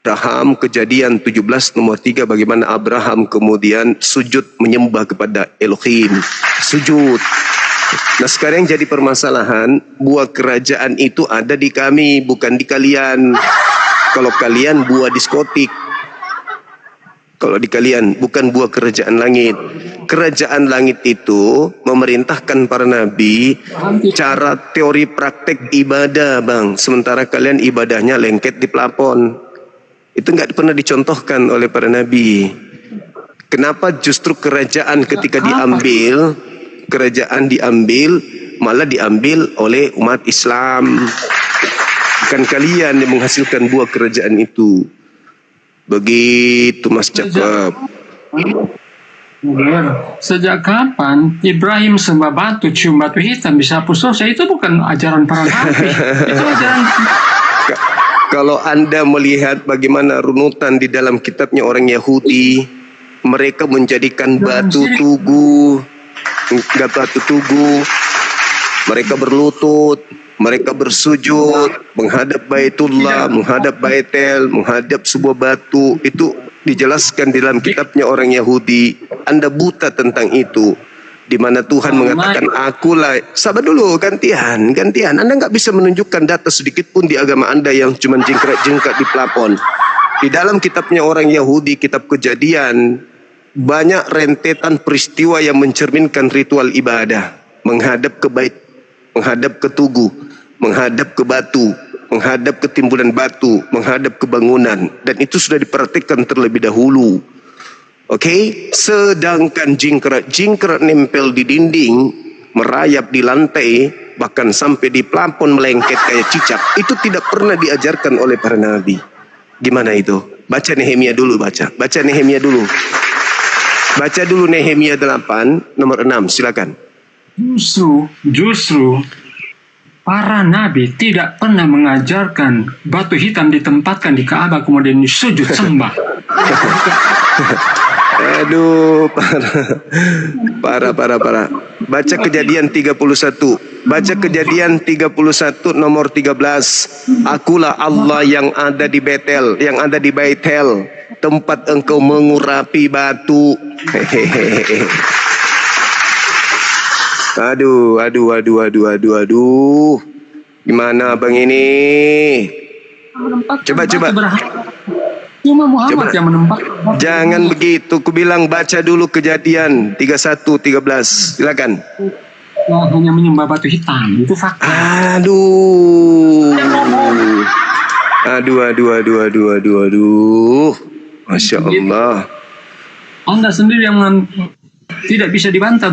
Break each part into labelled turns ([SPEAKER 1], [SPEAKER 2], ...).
[SPEAKER 1] Abraham, Kejadian 17 nomor 3, bagaimana Abraham kemudian sujud menyembah kepada Elohim. Sujud. Nah sekarang jadi permasalahan, buah kerajaan itu ada di kami, bukan di kalian. Kalau kalian buah diskotik. Kalau di kalian bukan buah kerajaan langit. Kerajaan langit itu memerintahkan para nabi cara teori praktek ibadah, bang. Sementara kalian ibadahnya lengket di plafon. Itu nggak pernah dicontohkan oleh para nabi. Kenapa justru kerajaan ketika diambil, malah diambil oleh umat Islam. Bukan kalian yang menghasilkan buah kerajaan itu. Begitu Mas cakap.
[SPEAKER 2] Sejak kapan Ibrahim sembah batu, cium batu hitam, bisa hapus dosa? Itu bukan ajaran para nabi. Itu ajaran.
[SPEAKER 1] Kalau Anda melihat bagaimana runutan di dalam kitabnya orang Yahudi, mereka menjadikan batu tugu, mereka berlutut, mereka bersujud, menghadap Baitullah, menghadap Baitel, menghadap sebuah batu. Itu dijelaskan di dalam kitabnya orang Yahudi. Anda buta tentang itu. Di mana Tuhan mengatakan akulah. Sabar dulu, gantian. Anda nggak bisa menunjukkan data sedikit pun di agama Anda yang cuma jengkrak-jengkrak di plafon. Di dalam kitabnya orang Yahudi, kitab Kejadian, banyak rentetan peristiwa yang mencerminkan ritual ibadah. Menghadap ke bait, menghadap ke tugu, menghadap ke batu, menghadap ke timbunan batu, menghadap ke bangunan. Dan itu sudah dipraktikkan terlebih dahulu. Oke, sedangkan jingkrak nempel di dinding, merayap di lantai, bahkan sampai di plafon melengket kayak cicak, itu tidak pernah diajarkan oleh para nabi. Gimana itu? Baca Nehemia dulu, baca Nehemia dulu. Baca dulu Nehemia 8 nomor 6, silakan.
[SPEAKER 2] Justru para nabi tidak pernah mengajarkan batu hitam ditempatkan di Ka'bah kemudian sujud sembah.
[SPEAKER 1] Aduh, para. Baca Kejadian 31. Baca Kejadian 31 nomor 13. Akulah Allah yang ada di Betel, yang ada di Baitel, tempat engkau mengurapi batu. Hehehe. Aduh. Gimana bang ini? Coba.
[SPEAKER 2] Cuma Muhammad yang menempatkan.
[SPEAKER 1] Jangan begitu, ku bilang baca dulu Kejadian 31, 13. Silakan.
[SPEAKER 2] Hanya menyembah batu hitam, itu fakta.
[SPEAKER 1] Aduh. Masya Allah.
[SPEAKER 2] Anda sendiri yang tidak bisa dibantah.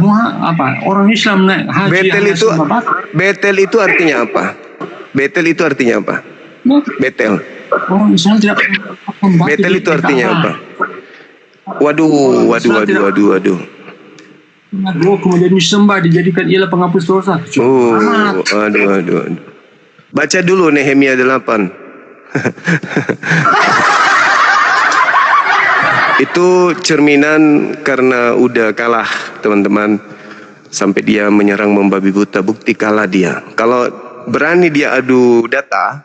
[SPEAKER 2] Orang Islam naik haji.
[SPEAKER 1] Betel itu artinya apa? Betel.
[SPEAKER 2] Orang Islam tidak.
[SPEAKER 1] Betel itu artinya apa? Waduh.
[SPEAKER 2] Kemudian disembah, dijadikan ilah penghapus dosa.
[SPEAKER 1] Aduh. Baca dulu Nehemia 8. Itu cerminan karena udah kalah teman-teman. Sampai dia menyerang membabi buta, bukti kalah dia. Kalau berani dia adu data,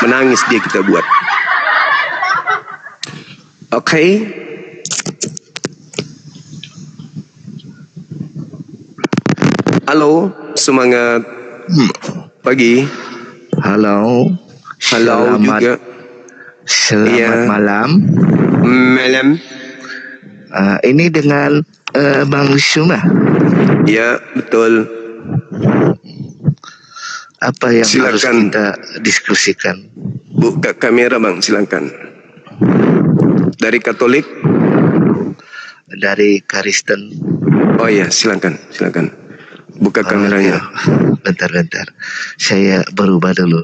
[SPEAKER 1] menangis dia kita buat. Oke. Halo, semangat pagi.
[SPEAKER 3] Halo
[SPEAKER 1] juga.
[SPEAKER 3] Selamat malam. Ini dengan Bang Suma.
[SPEAKER 1] Ya, betul.
[SPEAKER 3] Apa yang
[SPEAKER 1] silakan.
[SPEAKER 3] Harus kita diskusikan?
[SPEAKER 1] Buka kamera bang, silakan. Dari Katolik?
[SPEAKER 3] Dari Kristen.
[SPEAKER 1] Oh ya, silakan. Buka kameranya.
[SPEAKER 3] Bentar. Saya berubah dulu.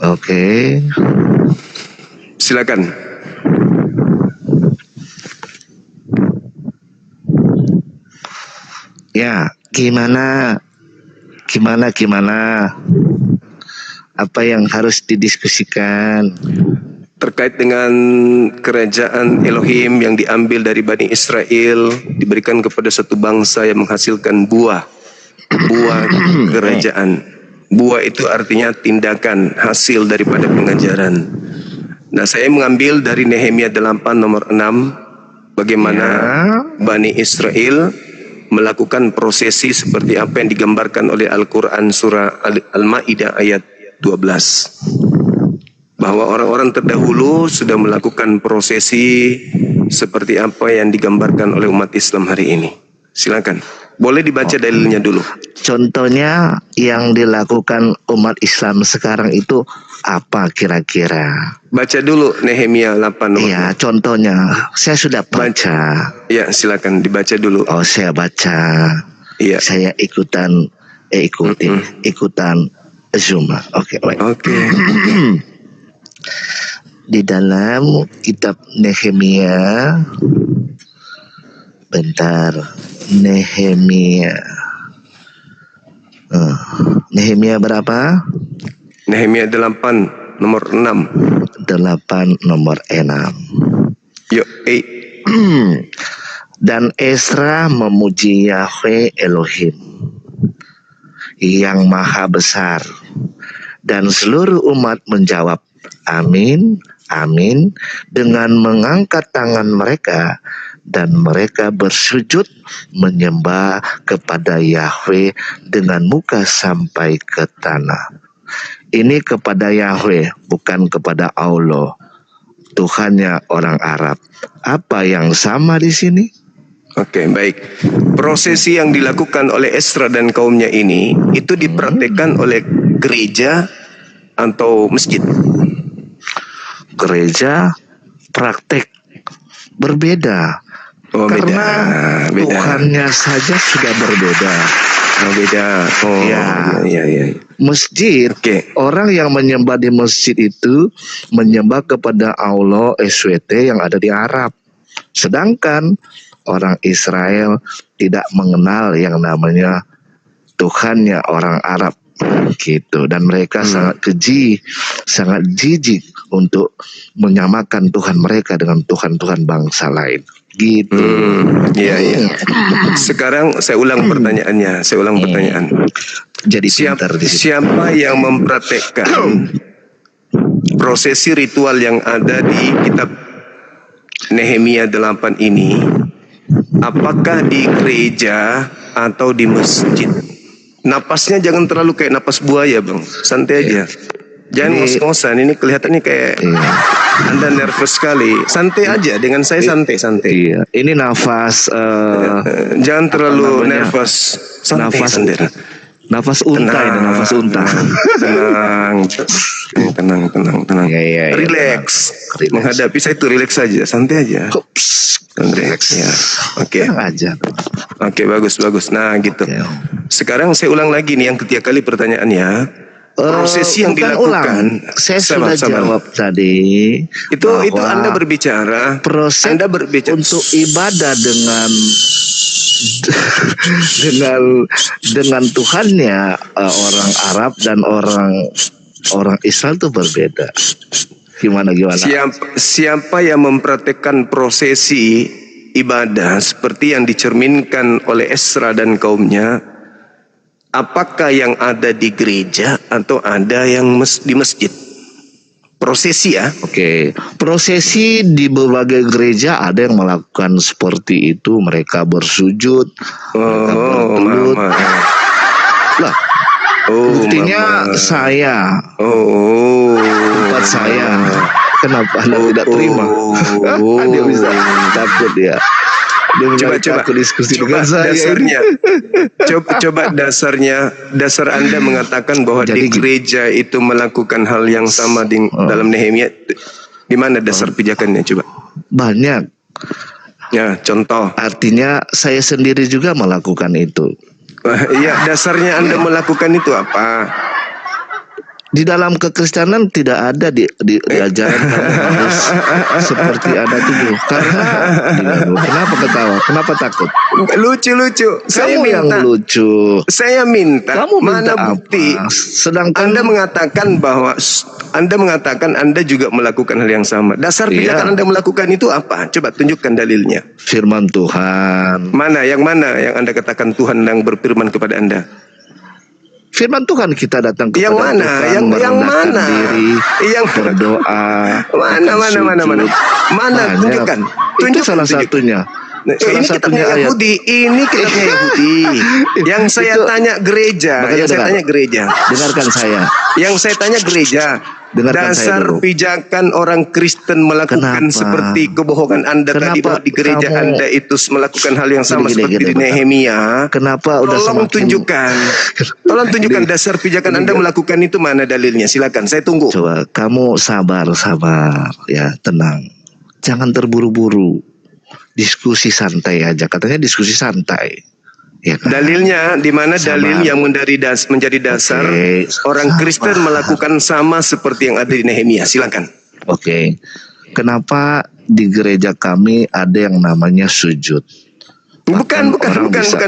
[SPEAKER 3] Oke.
[SPEAKER 1] Silakan.
[SPEAKER 3] Ya, gimana? Apa yang harus didiskusikan?
[SPEAKER 1] Terkait dengan kerajaan Elohim yang diambil dari Bani Israel, diberikan kepada satu bangsa yang menghasilkan buah kerajaan. Buah itu artinya tindakan, hasil daripada pengajaran. Nah, saya mengambil dari Nehemia 8 nomor 6, bagaimana Bani Israel melakukan prosesi seperti apa yang digambarkan oleh Al-Quran surah Al-Ma'idah ayat 12. Bahwa orang-orang terdahulu sudah melakukan prosesi seperti apa yang digambarkan oleh umat Islam hari ini. Silakan. Boleh dibaca dalilnya dulu.
[SPEAKER 3] Contohnya yang dilakukan umat Islam sekarang itu apa kira-kira?
[SPEAKER 1] Baca dulu Nehemia 8 nomor.
[SPEAKER 3] Iya, contohnya saya sudah baca.
[SPEAKER 1] Ya, silakan dibaca dulu.
[SPEAKER 3] Oh, saya baca.
[SPEAKER 1] Iya.
[SPEAKER 3] Saya ikutan Zoom. Oke, baik.
[SPEAKER 1] Oke.
[SPEAKER 3] Di dalam kitab Nehemia, bentar, Nehemia berapa?
[SPEAKER 1] Nehemia 8 nomor 6.
[SPEAKER 3] 8 nomor 6.
[SPEAKER 1] Yuk,
[SPEAKER 3] Dan Esra memuji Yahweh Elohim yang maha besar, dan seluruh umat menjawab amin, amin, dengan mengangkat tangan mereka, dan mereka bersujud menyembah kepada Yahweh dengan muka sampai ke tanah. Ini kepada Yahweh, bukan kepada Allah, Tuhannya orang Arab. Apa yang sama di sini?
[SPEAKER 1] Oke, baik. Prosesi yang dilakukan oleh Esra dan kaumnya ini itu dipraktekkan oleh gereja atau masjid?
[SPEAKER 3] Gereja praktek berbeda.
[SPEAKER 1] Oh,
[SPEAKER 3] Karena
[SPEAKER 1] beda.
[SPEAKER 3] Tuhannya saja sudah berbeda.
[SPEAKER 1] Oh, beda. Oh, iya.
[SPEAKER 3] Masjid, orang yang menyembah di masjid itu menyembah kepada Allah SWT yang ada di Arab. Sedangkan orang Israel tidak mengenal yang namanya Tuhannya orang Arab gitu, dan mereka sangat keji, sangat jijik untuk menyamakan Tuhan mereka dengan Tuhan-Tuhan bangsa lain gitu.
[SPEAKER 1] Iya. Sekarang saya ulang pertanyaannya. Pertanyaan.
[SPEAKER 3] Jadi
[SPEAKER 1] siapa yang mempraktekkan prosesi ritual yang ada di kitab Nehemia 8 ini? Apakah di gereja atau di masjid? Napasnya jangan terlalu kayak napas buaya, Bang. Santai aja. Jangan ngos-ngosan. Ini kelihatannya kayak Anda nervous sekali. Santai aja. Dengan saya santai.
[SPEAKER 3] Iya. Ini nafas.
[SPEAKER 1] Jangan terlalu nervous. Santai.
[SPEAKER 3] Nafas unta ini, nafas unta.
[SPEAKER 1] Tenang.
[SPEAKER 3] Iya.
[SPEAKER 1] Relax. Menghadapi saya itu relax saja. Santai aja. Relax. Ya. Oke. Oke, bagus. Nah, gitu. Sekarang saya ulang lagi nih yang ketiga kali pertanyaannya. Prosesi yang dilakukan,
[SPEAKER 3] saya sudah jawab tadi.
[SPEAKER 1] Itu Anda berbicara.
[SPEAKER 3] Proses
[SPEAKER 1] Anda berbicara
[SPEAKER 3] untuk ibadah dengan Tuhannya orang Arab dan orang Israel itu berbeda. Gimana?
[SPEAKER 1] Siapa yang mempraktekkan prosesi ibadah seperti yang dicerminkan oleh Esra dan kaumnya? Apakah yang ada di gereja atau ada yang di masjid? Prosesi ya?
[SPEAKER 3] Oke. Prosesi di berbagai gereja ada yang melakukan seperti itu. Mereka bersujud, mereka bertelut. Lah, buktinya saya. Tempat saya. Kenapa Anda tidak terima? Dia bisa takut ya. Coba diskusi dengan saya.
[SPEAKER 1] Dasar Anda mengatakan bahwa di gereja itu melakukan hal yang sama dalam Nehemia. Di mana dasar pijakannya coba?
[SPEAKER 3] Banyak.
[SPEAKER 1] Ya, contoh.
[SPEAKER 3] Artinya saya sendiri juga melakukan itu.
[SPEAKER 1] Iya, dasarnya Anda melakukan itu apa?
[SPEAKER 3] Di dalam kekristenan tidak ada di ajaran kamu harus seperti ada tubuh. Karena kenapa ketawa? Kenapa takut?
[SPEAKER 1] Lucu.
[SPEAKER 3] Kamu yang lucu.
[SPEAKER 1] Saya minta.
[SPEAKER 3] Kamu minta
[SPEAKER 1] mana bukti?
[SPEAKER 3] Apa? Sedangkan
[SPEAKER 1] Anda mengatakan Anda juga melakukan hal yang sama. Dasar pijakan Anda melakukan itu apa? Coba tunjukkan dalilnya.
[SPEAKER 3] Firman Tuhan.
[SPEAKER 1] Mana yang Anda katakan Tuhan yang berfirman kepada Anda?
[SPEAKER 3] Firman Tuhan kita datang kepada
[SPEAKER 1] Yang mana?
[SPEAKER 3] Tuhan,
[SPEAKER 1] Yang
[SPEAKER 3] merendahkan
[SPEAKER 1] mana?
[SPEAKER 3] diri,
[SPEAKER 1] Yang
[SPEAKER 3] berdoa,
[SPEAKER 1] mana
[SPEAKER 3] akan
[SPEAKER 1] mana
[SPEAKER 3] sujud.
[SPEAKER 1] mana?
[SPEAKER 3] Banyak.
[SPEAKER 1] Tunjukkan.
[SPEAKER 3] Itu salah
[SPEAKER 1] Tunjukkan.
[SPEAKER 3] satunya.
[SPEAKER 1] Nah,
[SPEAKER 3] Salah
[SPEAKER 1] ini
[SPEAKER 3] satunya
[SPEAKER 1] kitabnya
[SPEAKER 3] ayat.
[SPEAKER 1] Yahudi, ini kitabnya Yahudi. Yang saya
[SPEAKER 3] Itu-
[SPEAKER 1] tanya gereja,
[SPEAKER 3] Makanya
[SPEAKER 1] yang saya
[SPEAKER 3] dengar.
[SPEAKER 1] tanya gereja.
[SPEAKER 3] Dengarkan saya.
[SPEAKER 1] Yang saya tanya gereja.
[SPEAKER 3] Dengarkan saya
[SPEAKER 1] Dasar
[SPEAKER 3] dulu.
[SPEAKER 1] pijakan orang Kristen melakukan
[SPEAKER 3] Kenapa?
[SPEAKER 1] seperti kebohongan Anda tadi
[SPEAKER 3] Kenapa
[SPEAKER 1] bahwa di gereja
[SPEAKER 3] kamu-
[SPEAKER 1] Anda itu melakukan hal yang sama
[SPEAKER 3] Gini,
[SPEAKER 1] seperti di
[SPEAKER 3] bentar.
[SPEAKER 1] Nehemia.
[SPEAKER 3] Kenapa udah
[SPEAKER 1] Tolong
[SPEAKER 3] semakin
[SPEAKER 1] tunjukkan dasar pijakan Anda melakukan itu mana dalilnya? Silakan, saya tunggu.
[SPEAKER 3] Coba kamu sabar ya, tenang. Jangan terburu-buru. Diskusi santai aja. Katanya diskusi santai. Ya kan?
[SPEAKER 1] Dalilnya di mana
[SPEAKER 3] Sabar.
[SPEAKER 1] dalil yang menjadi dasar
[SPEAKER 3] Oke,
[SPEAKER 1] orang
[SPEAKER 3] sabar.
[SPEAKER 1] Kristen melakukan sama seperti yang ada di Nehemia. Silakan.
[SPEAKER 3] Oke. Kenapa di gereja kami ada yang namanya sujud?
[SPEAKER 1] Bukan
[SPEAKER 3] orang bisa-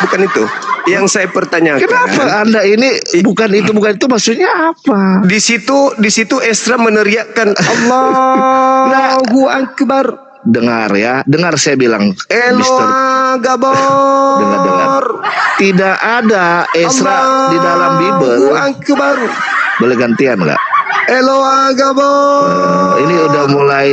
[SPEAKER 1] bukan itu. Yang saya pertanyakan.
[SPEAKER 3] Kenapa Anda ini bukan itu maksudnya apa?
[SPEAKER 1] Di situ Esra meneriakkan Allahu Akbar.
[SPEAKER 3] Dengar saya bilang, Mister.
[SPEAKER 1] Eloah Gabor.
[SPEAKER 3] Dengar. Tidak ada Esra di dalam Bible.
[SPEAKER 1] Allahu Akbar.
[SPEAKER 3] Boleh gantian nggak?
[SPEAKER 1] Eloah Gabor.
[SPEAKER 3] Ini udah mulai.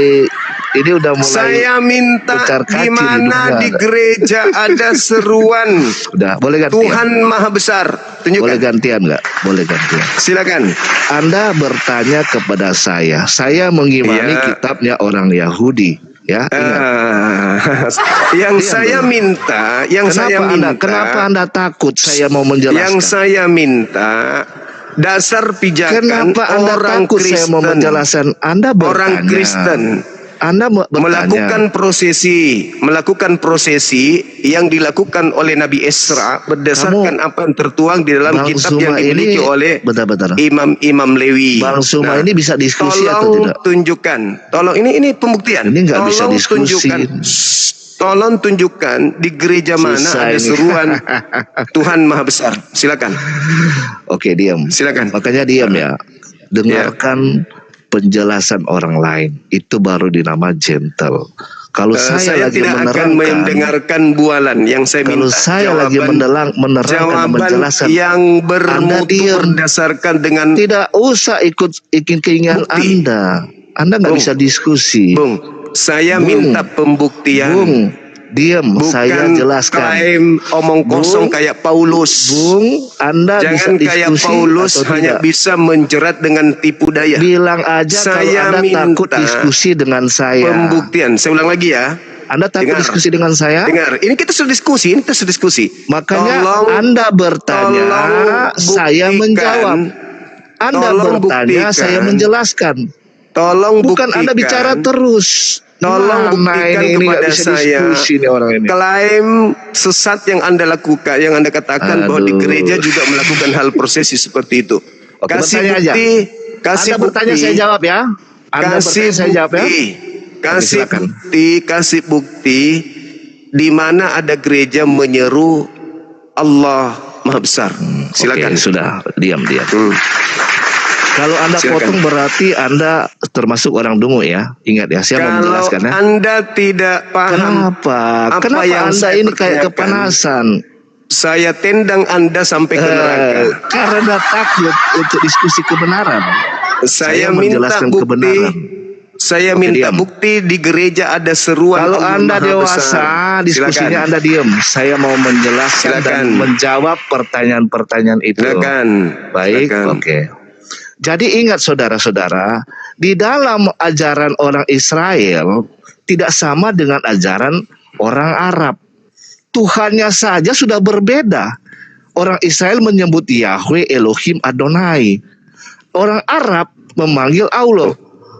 [SPEAKER 1] Saya minta
[SPEAKER 3] ucar
[SPEAKER 1] di
[SPEAKER 3] kacir
[SPEAKER 1] mana
[SPEAKER 3] hidungnya.
[SPEAKER 1] di gereja ada seruan
[SPEAKER 3] Udah, boleh gantian.
[SPEAKER 1] Tuhan Maha Besar.
[SPEAKER 3] Boleh
[SPEAKER 1] Tunjukkan.
[SPEAKER 3] gantian nggak? Boleh gantian.
[SPEAKER 1] Silakan.
[SPEAKER 3] Anda bertanya kepada saya. Saya mengimani
[SPEAKER 1] Iya.
[SPEAKER 3] kitabnya orang Yahudi. Ya, ingat.
[SPEAKER 1] Yang
[SPEAKER 3] Diam
[SPEAKER 1] saya
[SPEAKER 3] dulu.
[SPEAKER 1] minta,
[SPEAKER 3] Kenapa Anda takut saya mau menjelaskan?
[SPEAKER 1] yang saya minta dasar pijakan
[SPEAKER 3] Kenapa Anda
[SPEAKER 1] orang
[SPEAKER 3] takut saya mau
[SPEAKER 1] Kristen.
[SPEAKER 3] menjelaskan? Anda bertanya.
[SPEAKER 1] Orang Kristen
[SPEAKER 3] Anda bertanya.
[SPEAKER 1] melakukan prosesi yang dilakukan oleh Nabi Esra berdasarkan apa yang tertuang di dalam
[SPEAKER 3] Bang
[SPEAKER 1] kitab yang
[SPEAKER 3] Suma
[SPEAKER 1] dimiliki
[SPEAKER 3] ini-
[SPEAKER 1] oleh
[SPEAKER 3] Bentar.
[SPEAKER 1] imam-imam Lewi.
[SPEAKER 3] Bang Suma ini bisa diskusi atau
[SPEAKER 1] tolong
[SPEAKER 3] tidak?
[SPEAKER 1] tunjukkan. Tolong ini pembuktian.
[SPEAKER 3] Ini nggak bisa
[SPEAKER 1] Tolong
[SPEAKER 3] diskusi.
[SPEAKER 1] tunjukkan. Tolong tunjukkan di gereja mana
[SPEAKER 3] Susah
[SPEAKER 1] ada
[SPEAKER 3] ini.
[SPEAKER 1] seruan Tuhan Maha Besar. Silakan.
[SPEAKER 3] Oke, diam.
[SPEAKER 1] Silakan.
[SPEAKER 3] Makanya diam ya. Dengarkan penjelasan orang lain. Itu baru dinama gentle. Kalau saya lagi
[SPEAKER 1] tidak akan
[SPEAKER 3] menerangkan,
[SPEAKER 1] mendengarkan bualan yang saya
[SPEAKER 3] kalau
[SPEAKER 1] minta
[SPEAKER 3] saya lagi menerangkan dan
[SPEAKER 1] jawaban
[SPEAKER 3] menjelaskan,
[SPEAKER 1] yang
[SPEAKER 3] Anda
[SPEAKER 1] bermutu
[SPEAKER 3] diam.
[SPEAKER 1] berdasarkan dengan
[SPEAKER 3] tidak usah ikut keinginan
[SPEAKER 1] Bukti.
[SPEAKER 3] Anda. Anda nggak
[SPEAKER 1] Bung.
[SPEAKER 3] bisa diskusi.
[SPEAKER 1] Bung, saya
[SPEAKER 3] Bung.
[SPEAKER 1] minta pembuktian.
[SPEAKER 3] Bung, diam.
[SPEAKER 1] Bukan
[SPEAKER 3] Saya jelaskan.
[SPEAKER 1] klaim omong kosong
[SPEAKER 3] Bung.
[SPEAKER 1] kayak Paulus.
[SPEAKER 3] Bung, Anda
[SPEAKER 1] Jangan
[SPEAKER 3] bisa
[SPEAKER 1] kayak
[SPEAKER 3] diskusi
[SPEAKER 1] Paulus
[SPEAKER 3] atau
[SPEAKER 1] hanya
[SPEAKER 3] tidak?
[SPEAKER 1] bisa menjerat dengan tipu daya.
[SPEAKER 3] Bilang aja
[SPEAKER 1] Saya
[SPEAKER 3] kalau Anda takut
[SPEAKER 1] minta
[SPEAKER 3] diskusi dengan saya.
[SPEAKER 1] Pembuktian. Saya ulang lagi ya.
[SPEAKER 3] Anda takut
[SPEAKER 1] Dengar.
[SPEAKER 3] diskusi dengan saya?
[SPEAKER 1] Dengar, ini kita sudah diskusi,
[SPEAKER 3] Makanya
[SPEAKER 1] Tolong-
[SPEAKER 3] Anda bertanya,
[SPEAKER 1] tolong
[SPEAKER 3] saya
[SPEAKER 1] buktikan.
[SPEAKER 3] menjawab. Anda
[SPEAKER 1] Tolong
[SPEAKER 3] bertanya,
[SPEAKER 1] buktikan.
[SPEAKER 3] saya menjelaskan.
[SPEAKER 1] Tolong
[SPEAKER 3] Bukan
[SPEAKER 1] buktikan.
[SPEAKER 3] Anda bicara terus.
[SPEAKER 1] Tolong
[SPEAKER 3] Mana
[SPEAKER 1] buktikan
[SPEAKER 3] ini nggak
[SPEAKER 1] kepada
[SPEAKER 3] bisa
[SPEAKER 1] saya
[SPEAKER 3] diskusi nih orang ini.
[SPEAKER 1] klaim sesat yang Anda lakukan, yang Anda katakan bahwa di
[SPEAKER 3] Aduh.
[SPEAKER 1] gereja juga melakukan hal prosesi seperti itu.
[SPEAKER 3] Oke,
[SPEAKER 1] Kasih
[SPEAKER 3] bertanya aja.
[SPEAKER 1] bukti, kasih
[SPEAKER 3] Anda bertanya,
[SPEAKER 1] bukti.
[SPEAKER 3] saya jawab ya. Anda
[SPEAKER 1] Kasih
[SPEAKER 3] bertanya, saya jawab ya.
[SPEAKER 1] bukti. Kasih
[SPEAKER 3] silakan.
[SPEAKER 1] kasih bukti di mana ada gereja menyeru Allah Maha Besar. Silakan.
[SPEAKER 3] Oke, sudah, diam.
[SPEAKER 1] Hmm.
[SPEAKER 3] Kalau Anda
[SPEAKER 1] Silakan.
[SPEAKER 3] potong berarti Anda termasuk orang dungu ya. Ingat ya, saya mau
[SPEAKER 1] Kalau
[SPEAKER 3] menjelaskan ya.
[SPEAKER 1] Anda tidak paham
[SPEAKER 3] Kenapa?
[SPEAKER 1] apa
[SPEAKER 3] Kenapa
[SPEAKER 1] yang
[SPEAKER 3] Anda
[SPEAKER 1] saya
[SPEAKER 3] ini kayak
[SPEAKER 1] pertanyakan,
[SPEAKER 3] kepanasan?
[SPEAKER 1] saya tendang Anda sampai ke neraka.
[SPEAKER 3] Karena takut untuk diskusi kebenaran.
[SPEAKER 1] Saya minta
[SPEAKER 3] menjelaskan
[SPEAKER 1] bukti.
[SPEAKER 3] kebenaran.
[SPEAKER 1] Saya
[SPEAKER 3] Oke,
[SPEAKER 1] minta
[SPEAKER 3] diam.
[SPEAKER 1] bukti di gereja ada seruan
[SPEAKER 3] Kalau
[SPEAKER 1] Allah
[SPEAKER 3] Anda
[SPEAKER 1] Maha
[SPEAKER 3] dewasa,
[SPEAKER 1] Besar.
[SPEAKER 3] diskusinya
[SPEAKER 1] Silakan.
[SPEAKER 3] Anda diam. Saya mau menjelaskan
[SPEAKER 1] Silakan.
[SPEAKER 3] dan menjawab pertanyaan-pertanyaan itu.
[SPEAKER 1] Silakan.
[SPEAKER 3] Baik,
[SPEAKER 1] Silakan.
[SPEAKER 3] oke. Jadi ingat saudara-saudara, di dalam ajaran orang Israel tidak sama dengan ajaran orang Arab. Tuhannya saja sudah berbeda. Orang Israel menyebut Yahweh Elohim Adonai. Orang Arab memanggil Allah.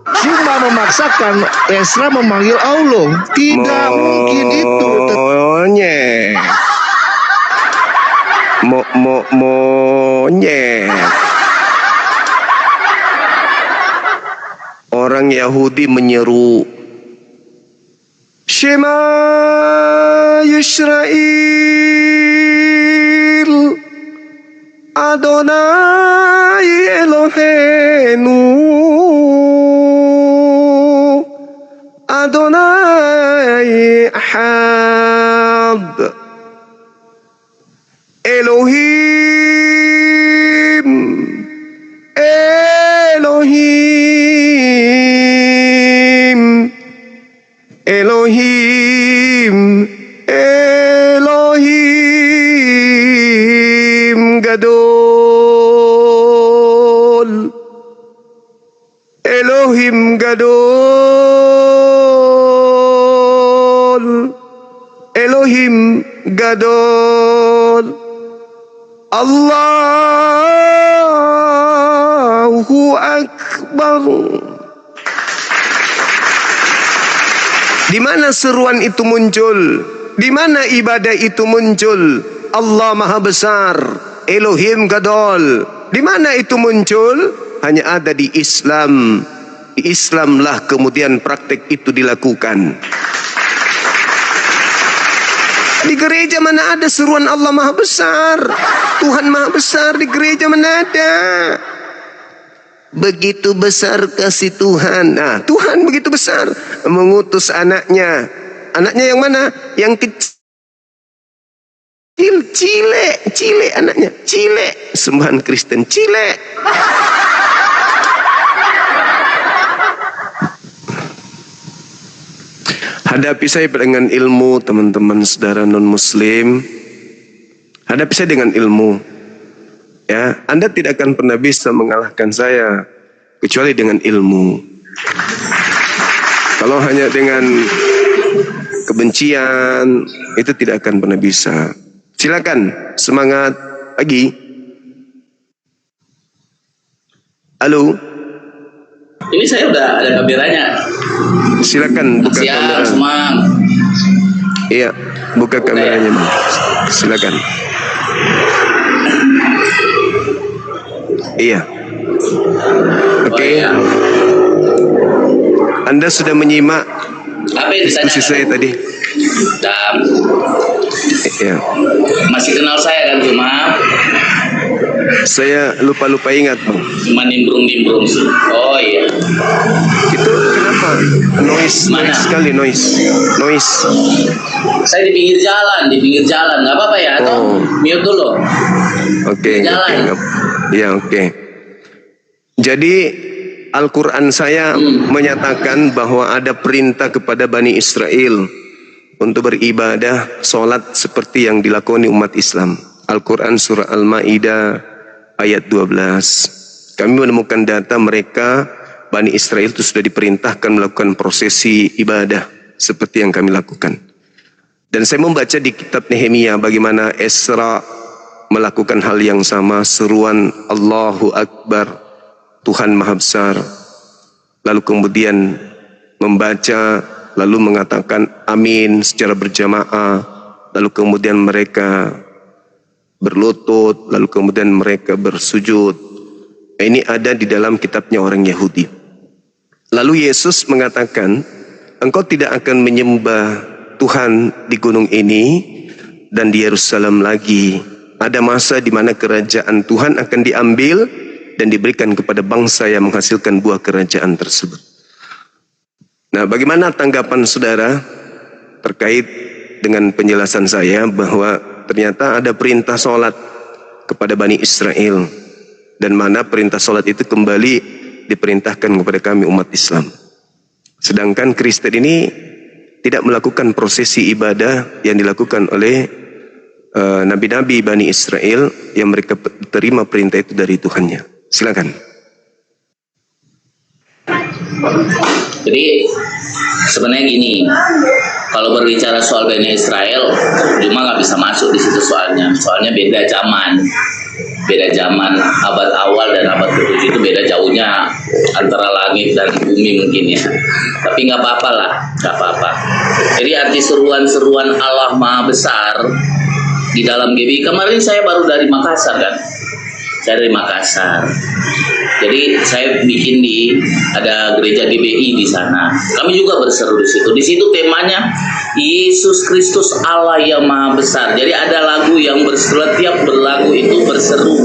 [SPEAKER 3] Cuma memaksakan Esra memanggil Allah. Tidak mungkin itu.
[SPEAKER 1] Monyet. Monyet. Orang Yahudi menyeru Shema Yisrael Adonai Eloheinu Adonai Ahad Elohim gadol. Elohim gadol. Allahu Akbar. Di mana seruan itu muncul? Di mana ibadah itu muncul? Allah Maha Besar, Elohim gadol. Di mana itu muncul? Hanya ada di Islam. Di Islamlah kemudian praktek itu dilakukan. Di gereja mana ada seruan Allah Maha Besar, Tuhan Maha Besar? Di gereja mana ada? Begitu besar kasih Tuhan. Nah, Tuhan begitu besar mengutus anaknya. Anaknya yang mana? Yang kecil, cile anaknya, cile. Sembahan Kristen, cile. Hadapi saya dengan ilmu, teman-teman saudara non-muslim. Hadapi saya dengan ilmu. Ya, Anda tidak akan pernah bisa mengalahkan saya kecuali dengan ilmu. Kalau hanya dengan kebencian, itu tidak akan pernah bisa. Silakan, semangat pagi. Halo.
[SPEAKER 4] Ini saya udah ada kameranya.
[SPEAKER 1] Silakan buka kamera.
[SPEAKER 4] Semang.
[SPEAKER 1] Iya, buka kameranya, Bang. Silakan. Iya. Oke.
[SPEAKER 4] Oh, iya.
[SPEAKER 1] Anda sudah menyimak
[SPEAKER 4] Apa yang
[SPEAKER 1] diskusi saya tadi?
[SPEAKER 4] Dan
[SPEAKER 1] Iya.
[SPEAKER 4] masih kenal saya kan, cuma
[SPEAKER 1] Saya lupa ingat, Bang.
[SPEAKER 4] nimbrung sih. Oh iya.
[SPEAKER 1] Itu kenapa? Noise sekali, noise.
[SPEAKER 4] Saya di pinggir jalan, nggak apa-apa ya? Atau mute dulu.
[SPEAKER 1] Oke.
[SPEAKER 4] Jalan.
[SPEAKER 1] Ya, oke. Jadi Al-Quran saya menyatakan bahwa ada perintah kepada Bani Israel untuk beribadah, sholat seperti yang dilakoni umat Islam. Al-Quran surah Al-Ma'idah ayat 12. Kami menemukan data mereka, Bani Israel itu sudah diperintahkan melakukan prosesi ibadah seperti yang kami lakukan. Dan saya membaca di kitab Nehemia bagaimana Esra melakukan hal yang sama, seruan Allahu Akbar, Tuhan Maha Besar. Lalu kemudian membaca, lalu mengatakan amin secara berjamaah. Lalu kemudian mereka berlutut, lalu kemudian mereka bersujud. Ini ada di dalam kitabnya orang Yahudi. Lalu Yesus mengatakan, engkau tidak akan menyembah Tuhan di gunung ini dan di Yerusalem lagi. Ada masa di mana kerajaan Tuhan akan diambil dan diberikan kepada bangsa yang menghasilkan buah kerajaan tersebut. Nah, bagaimana tanggapan saudara terkait dengan penjelasan saya bahwa ternyata ada perintah sholat kepada Bani Israel, dan mana perintah sholat itu kembali diperintahkan kepada kami umat Islam. Sedangkan Kristen ini tidak melakukan prosesi ibadah yang dilakukan oleh nabi-nabi Bani Israel yang mereka terima perintah itu dari Tuhannya. Silakan.
[SPEAKER 4] Jadi sebenarnya gini, kalau berbicara soal Bani Israel, cuma nggak bisa masuk di situ soalnya beda zaman abad awal dan abad ke-7 itu beda jauhnya antara langit dan bumi mungkin ya. Tapi nggak apa-apa lah, nggak apa-apa. Jadi arti seruan-seruan Allah Maha Besar di dalam GBI, kemarin saya baru dari Makassar kan. Saya dari Makassar. Jadi saya bikin ada gereja GBI di sana. Kami juga berseru di situ. Di situ temanya Yesus Kristus Allah yang Maha Besar. Jadi ada lagu yang setiap berlagu itu berseru.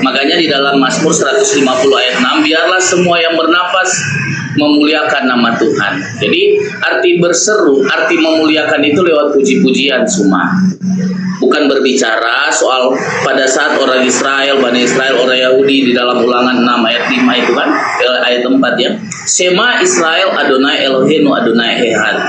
[SPEAKER 4] Makanya di dalam Mazmur 150 ayat 6, biarlah semua yang bernapas memuliakan nama Tuhan. Jadi arti berseru, arti memuliakan itu lewat puji-pujian semua. Bukan berbicara soal pada saat orang Israel, Bani Israel, orang Yahudi di dalam Ulangan 6 ayat 5 itu kan, ayat 4 ya. Sema Israel Adonai Eloheinu Adonai Echad.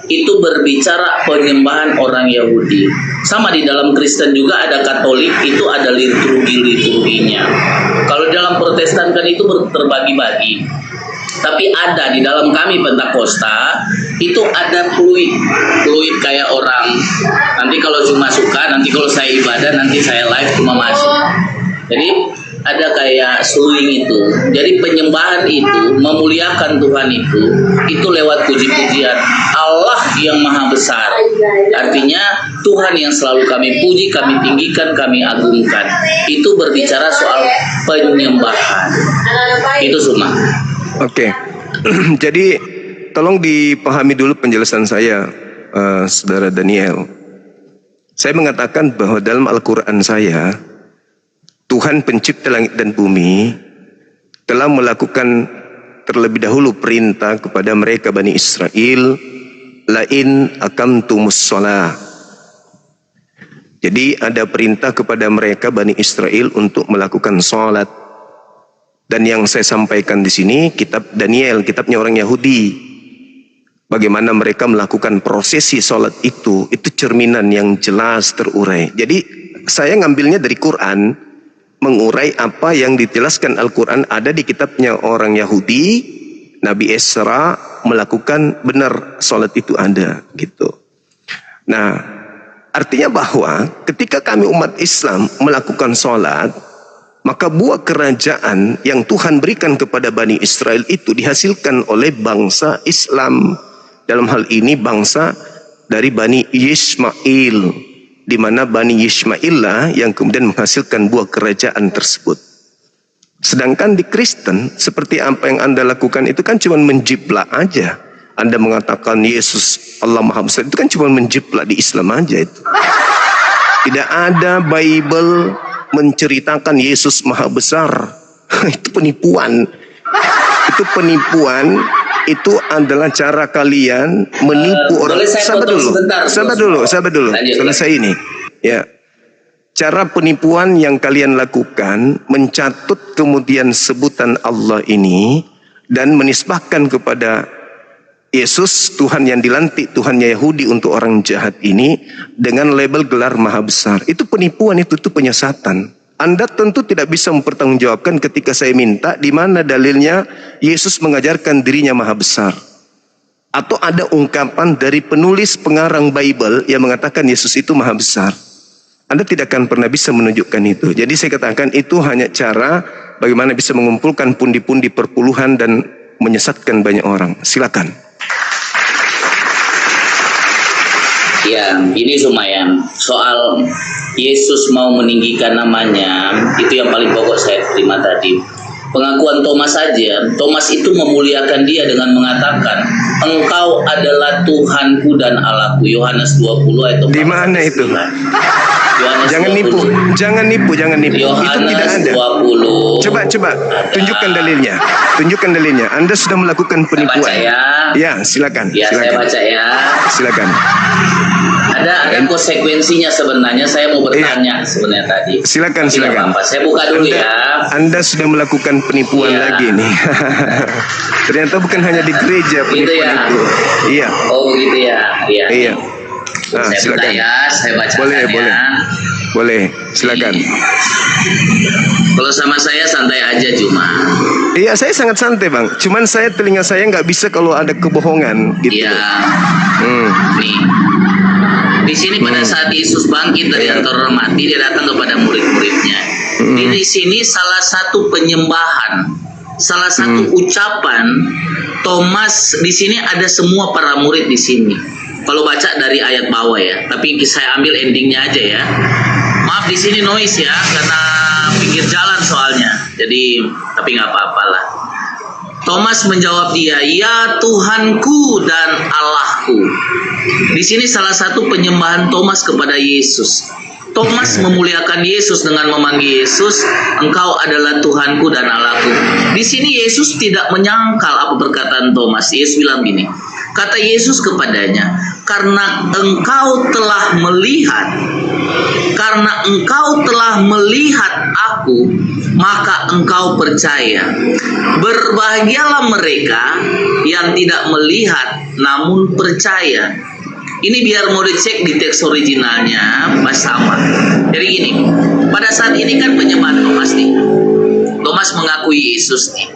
[SPEAKER 4] Itu berbicara penyembahan orang Yahudi. Sama di dalam Kristen juga ada Katolik, itu ada liturginya. Kalau dalam dalam Protestan kan itu terbagi-bagi. Tapi ada di dalam kami Pentakosta itu ada fluid kayak orang. Nanti kalau cuma suka, nanti kalau saya ibadah, nanti saya live cuma masuk. Jadi ada kayak suing itu. Jadi penyembahan itu, memuliakan Tuhan itu lewat puji-pujian. Allah yang maha besar. Artinya Tuhan yang selalu kami puji, kami tinggikan, kami agungkan. Itu berbicara soal penyembahan. Itu semua.
[SPEAKER 1] Oke. Jadi tolong dipahami dulu penjelasan saya, Saudara Daniel. Saya mengatakan bahwa dalam Al-Quran saya, Tuhan pencipta langit dan bumi telah melakukan terlebih dahulu perintah kepada mereka Bani Israel, lain aqamtumus shalah. Jadi ada perintah kepada mereka Bani Israel untuk melakukan salat. Dan yang saya sampaikan di sini kitab Daniel, kitabnya orang Yahudi. Bagaimana mereka melakukan prosesi salat itu cerminan yang jelas terurai. Jadi saya ngambilnya dari Quran, mengurai apa yang dijelaskan Al-Quran ada di kitabnya orang Yahudi. Nabi Esra melakukan benar salat itu ada gitu. Nah, artinya bahwa ketika kami umat Islam melakukan salat, maka buah kerajaan yang Tuhan berikan kepada Bani Israel itu dihasilkan oleh bangsa Islam. Dalam hal ini bangsa dari Bani Yishmael, di mana Bani Yishmael lah yang kemudian menghasilkan buah kerajaan tersebut. Sedangkan di Kristen, seperti apa yang Anda lakukan itu kan cuma menjiplak aja. Anda mengatakan Yesus Allah Maha Besar, itu kan cuma menjiplak di Islam aja itu. Tidak ada Bible menceritakan Yesus Maha Besar. Itu penipuan. Itu penipuan. Itu adalah cara kalian menipu orang. Sabar dulu. Selesai ini. Ya. Cara penipuan yang kalian lakukan mencatut kemudian sebutan Allah ini dan menisbahkan kepada Yesus, Tuhan yang dilantik, Tuhannya Yahudi untuk orang jahat ini dengan label gelar Maha Besar. Itu penipuan, itu penyesatan. Anda tentu tidak bisa mempertanggungjawabkan ketika saya minta di mana dalilnya Yesus mengajarkan dirinya Maha Besar. Atau ada ungkapan dari penulis pengarang Bible yang mengatakan Yesus itu Maha Besar. Anda tidak akan pernah bisa menunjukkan itu. Jadi saya katakan itu hanya cara bagaimana bisa mengumpulkan pundi-pundi perpuluhan dan menyesatkan banyak orang. Silakan.
[SPEAKER 4] Ya, ini lumayan. Soal Yesus mau meninggikan namanya, itu yang paling pokok saya terima tadi. Pengakuan Thomas saja, Thomas itu memuliakan dia dengan mengatakan, Engkau adalah Tuhanku dan Allahku. Yohanes 20 ayat 4.
[SPEAKER 1] Di mana itu? Jangan
[SPEAKER 4] 20.
[SPEAKER 1] jangan nipu.
[SPEAKER 4] Yohanes
[SPEAKER 1] Itu tidak ada.
[SPEAKER 4] 20.
[SPEAKER 1] Coba, tunjukkan dalilnya. Anda sudah melakukan penipuan.
[SPEAKER 4] Saya baca ya.
[SPEAKER 1] Ya, silakan.
[SPEAKER 4] Ya, saya baca ya.
[SPEAKER 1] Silakan.
[SPEAKER 4] Ada konsekuensinya sebenarnya. Saya mau bertanya sebenarnya tadi.
[SPEAKER 1] Silakan.
[SPEAKER 4] Apa-apa. Saya buka dulu
[SPEAKER 1] Anda sudah melakukan penipuan lagi nih. Ternyata bukan hanya di gereja penipuan itu. Iya.
[SPEAKER 4] Oh gitu ya.
[SPEAKER 1] Iya. Nah,
[SPEAKER 4] saya
[SPEAKER 1] silakan.
[SPEAKER 4] saya bacakan
[SPEAKER 1] Boleh. Silakan.
[SPEAKER 4] Kalau sama saya santai aja cuma.
[SPEAKER 1] Iya, saya sangat santai, Bang. Cuman telinga saya nggak bisa kalau ada kebohongan gitu.
[SPEAKER 4] Iya. Nih. Di sini pada saat Yesus bangkit dari antara orang mati, dia datang kepada murid-muridnya. Di sini salah satu penyembahan, salah satu ucapan Thomas di sini ada semua para murid di sini. Kalau baca dari ayat bawah ya, tapi saya ambil endingnya aja ya. Maaf di sini noise ya, karena pinggir jalan soalnya. Jadi tapi nggak apa-apa lah. Thomas menjawab dia, ya Tuhanku dan Allahku. Di sini salah satu penyembahan Thomas kepada Yesus. Thomas memuliakan Yesus dengan memanggil Yesus, Engkau adalah Tuhanku dan Allahku. Di sini Yesus tidak menyangkal apa perkataan Thomas. Yesus bilang gini, kata Yesus kepadanya, karena engkau telah melihat aku, maka engkau percaya. Berbahagialah mereka yang tidak melihat namun percaya. Ini biar mau dicek di teks originalnya pas sama. Jadi gini, pada saat ini kan penyembahan Thomas nih. Thomas Yesus nih.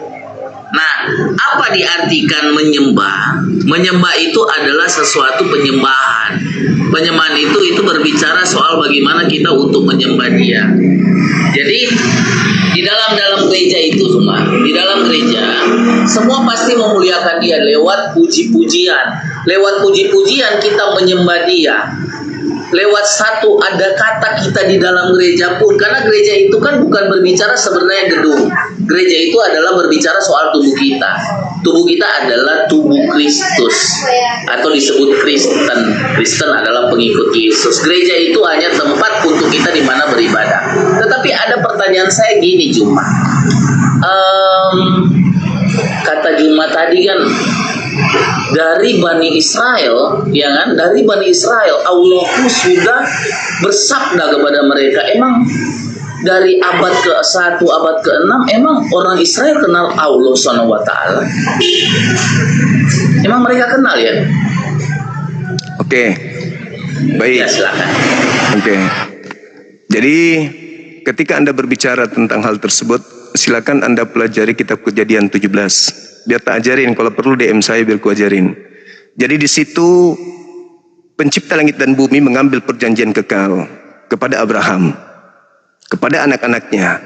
[SPEAKER 4] Nah, apa diartikan menyembah? Menyembah itu adalah sesuatu penyembahan. Penyembahan itu berbicara soal bagaimana kita untuk menyembah Dia. Jadi di dalam gereja itu semua, di dalam gereja semua pasti memuliakan Dia lewat puji-pujian. Lewat puji-pujian kita menyembah Dia. Lewat satu ada kata kita di dalam gereja pun, karena gereja itu kan bukan berbicara sebenarnya gedung. Gereja itu adalah berbicara soal tubuh kita. Tubuh kita adalah tubuh Kristus, atau disebut Kristen. Kristen adalah pengikut Yesus. Gereja itu hanya tempat untuk kita di mana beribadah. Tetapi ada pertanyaan saya gini, Juma. Kata Juma tadi kan, dari Bani Israel, ya kan? Dari Bani Israel, Allah sudah bersabda kepada mereka. Emang dari abad ke-1, abad ke-6, emang orang Israel kenal Allah SWT? Emang mereka kenal ya?
[SPEAKER 1] Oke, baik.
[SPEAKER 4] Ya, silakan.
[SPEAKER 1] Oke. Jadi ketika Anda berbicara tentang hal tersebut, silakan Anda pelajari kitab Kejadian 17. Biar tak ajarin, kalau perlu DM saya biar ku ajarin. Jadi di situ pencipta langit dan bumi mengambil perjanjian kekal kepada Abraham, kepada anak-anaknya,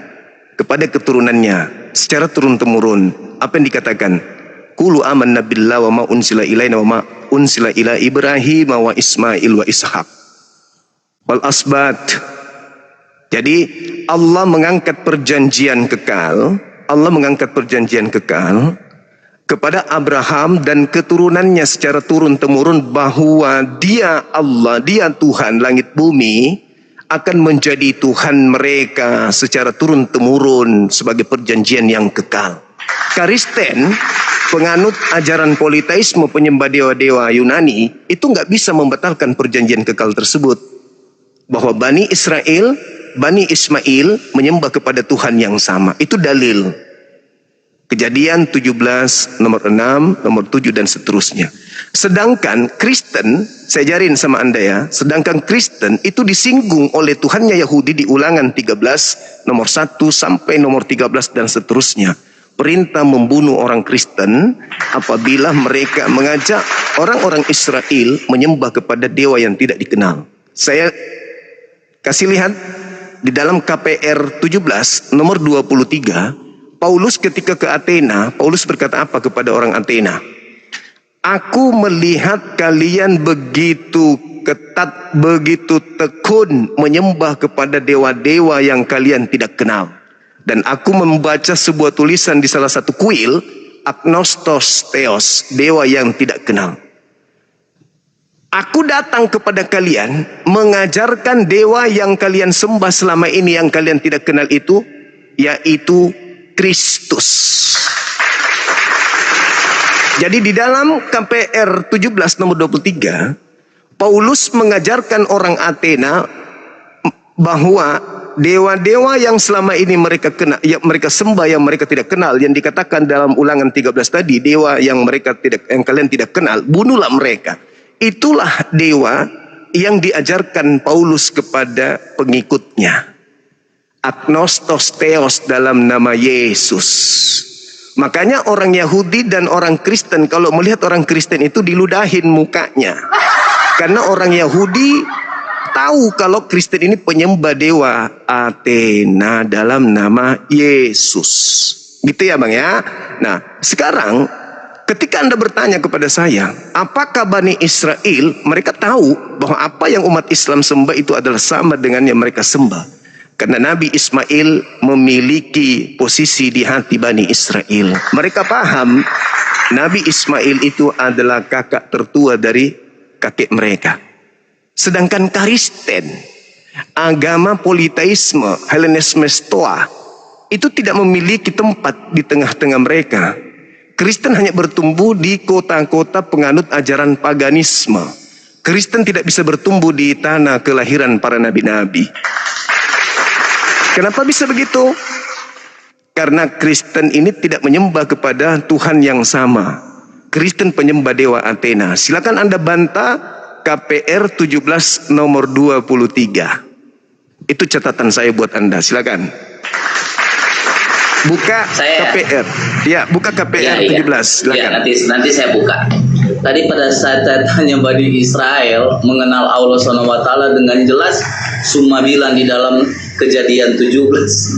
[SPEAKER 1] kepada keturunannya secara turun-temurun. Apa yang dikatakan? Qulu amanna billahi wa ma unsila ilaina wa ma unsila ila Ibrahim wa Ismail wa Ishaq wal asbat. Jadi Allah mengangkat perjanjian kekal, Allah mengangkat perjanjian kekal kepada Abraham dan keturunannya secara turun-temurun, bahwa Dia Allah, Dia Tuhan langit bumi, akan menjadi Tuhan mereka secara turun-temurun sebagai perjanjian yang kekal. Kristen, penganut ajaran politeisme, penyembah dewa-dewa Yunani, itu nggak bisa membatalkan perjanjian kekal tersebut, bahwa Bani Israel, Bani Ismail menyembah kepada Tuhan yang sama. Itu dalil. Kejadian 17 nomor 6, nomor 7 dan seterusnya. Sedangkan Kristen, saya ajarin sama Anda ya, sedangkan Kristen itu disinggung oleh Tuhannya Yahudi di Ulangan 13 nomor 1 sampai nomor 13 dan seterusnya. Perintah membunuh orang Kristen apabila mereka mengajak orang-orang Israel menyembah kepada dewa yang tidak dikenal. Saya kasih lihat di dalam KPR 17 nomor 23. Paulus ketika ke Athena, Paulus berkata apa kepada orang Athena? Aku melihat kalian begitu ketat, begitu tekun menyembah kepada dewa-dewa yang kalian tidak kenal. Dan aku membaca sebuah tulisan di salah satu kuil, agnostos theos, dewa yang tidak kenal. Aku datang kepada kalian mengajarkan dewa yang kalian sembah selama ini yang kalian tidak kenal itu, yaitu Kristus. Jadi di dalam KPR 17 nomor 23, Paulus mengajarkan orang Athena bahwa dewa-dewa yang selama ini mereka kenal, yang mereka sembah, yang mereka tidak kenal, yang dikatakan dalam Ulangan 13 tadi, dewa yang kalian tidak kenal, bunuhlah mereka. Itulah dewa yang diajarkan Paulus kepada pengikutnya. Agnostos theos dalam nama Yesus. Makanya orang Yahudi dan orang Kristen kalau melihat orang Kristen itu diludahin mukanya. Karena orang Yahudi tahu kalau Kristen ini penyembah dewa Athena dalam nama Yesus. Gitu ya Bang ya. Nah sekarang ketika Anda bertanya kepada saya, apakah Bani Israel mereka tahu bahwa apa yang umat Islam sembah itu adalah sama dengan yang mereka sembah? Karena Nabi Ismail memiliki posisi di hati Bani Israel. Mereka paham Nabi Ismail itu adalah kakak tertua dari kakek mereka. Sedangkan Kristen, agama politeisme, Hellenisme Stoa, itu tidak memiliki tempat di tengah-tengah mereka. Kristen hanya bertumbuh di kota-kota penganut ajaran paganisme. Kristen tidak bisa bertumbuh di tanah kelahiran para nabi-nabi. Kenapa bisa begitu? Karena Kristen ini tidak menyembah kepada Tuhan yang sama. Kristen penyembah dewa Athena. Silakan Anda bantah KPR 17 nomor 23. Itu catatan saya buat Anda. Silakan. Buka
[SPEAKER 4] Saya-
[SPEAKER 1] KPR. Ya, buka KPR
[SPEAKER 4] Iya, iya.
[SPEAKER 1] 17.
[SPEAKER 4] Ya,
[SPEAKER 1] Silakan.
[SPEAKER 4] nanti saya buka. Tadi pada saat saya tanya Bani Israel mengenal Allah SWT dengan jelas, Suma bilang di dalam Kejadian 17.